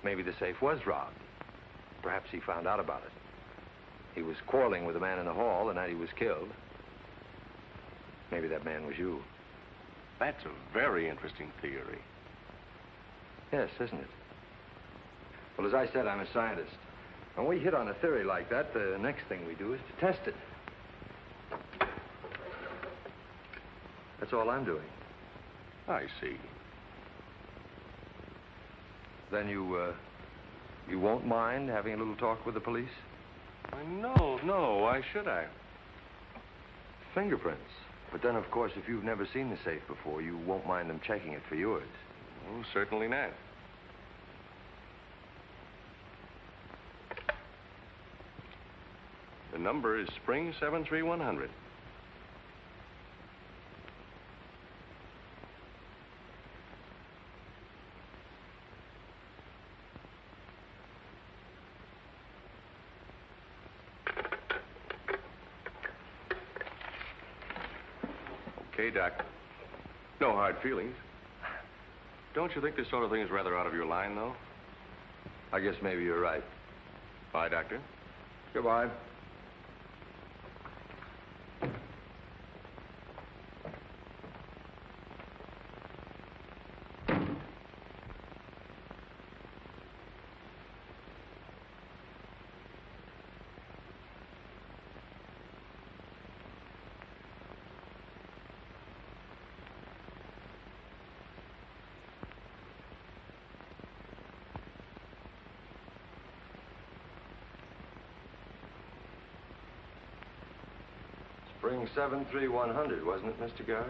Speaker 14: Maybe the safe was robbed. Perhaps he found out about it. He was quarreling with a man in the hall the night he was killed. Maybe that man was you.
Speaker 18: That's a very interesting theory.
Speaker 14: Yes, isn't it? Well, as I said, I'm a scientist. When we hit on a theory like that, the next thing we do is to test it. That's all I'm doing.
Speaker 18: I see.
Speaker 14: Then you won't mind having a little talk with the police?
Speaker 18: No. Why should I?
Speaker 14: Fingerprints. But then, of course, if you've never seen the safe before, you won't mind them checking it for yours.
Speaker 18: Oh, certainly not. The number is Spring 73100. Okay, Doc. No hard feelings. Don't you think this sort of thing is rather out of your line, though?
Speaker 14: I guess maybe you're right.
Speaker 18: Bye, Doctor.
Speaker 14: Goodbye. Spring 73100, wasn't it, Mr. Garet?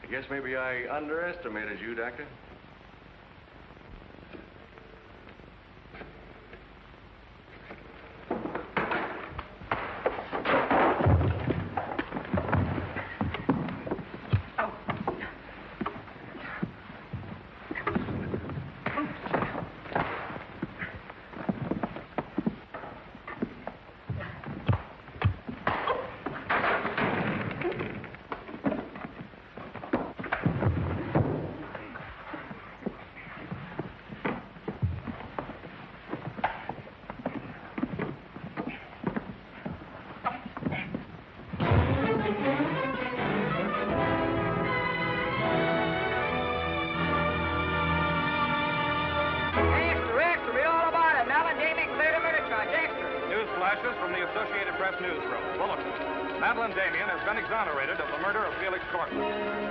Speaker 18: I guess maybe I underestimated you, Doctor.
Speaker 22: From the Associated Press newsroom. Bulletin. Madeleine Damian has been exonerated of the murder of Felix Courtland.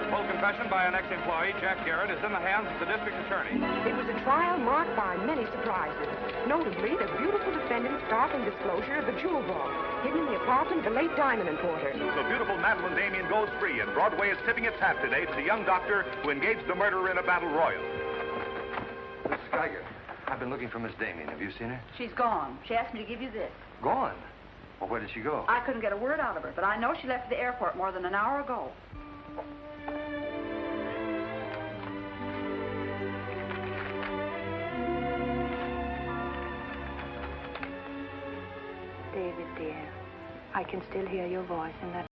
Speaker 22: Full confession by an ex-employee, Jack Garet, is in the hands of the district attorney.
Speaker 23: It was a trial marked by many surprises. Notably, the beautiful defendant's startling disclosure of the jewel vault hidden in the apartment of the late diamond importer.
Speaker 22: The beautiful Madeleine Damian goes free, and Broadway is tipping its hat today to the young doctor who engaged the murderer in a battle royal.
Speaker 14: Miss Geiger, I've been looking for Miss Damian. Have you seen her?
Speaker 13: She's gone. She asked me to give you this.
Speaker 14: Gone? Well, where did she go?
Speaker 13: I couldn't get a word out of her, but I know she left the airport more than an hour ago.
Speaker 9: David, dear, I can still hear your voice in that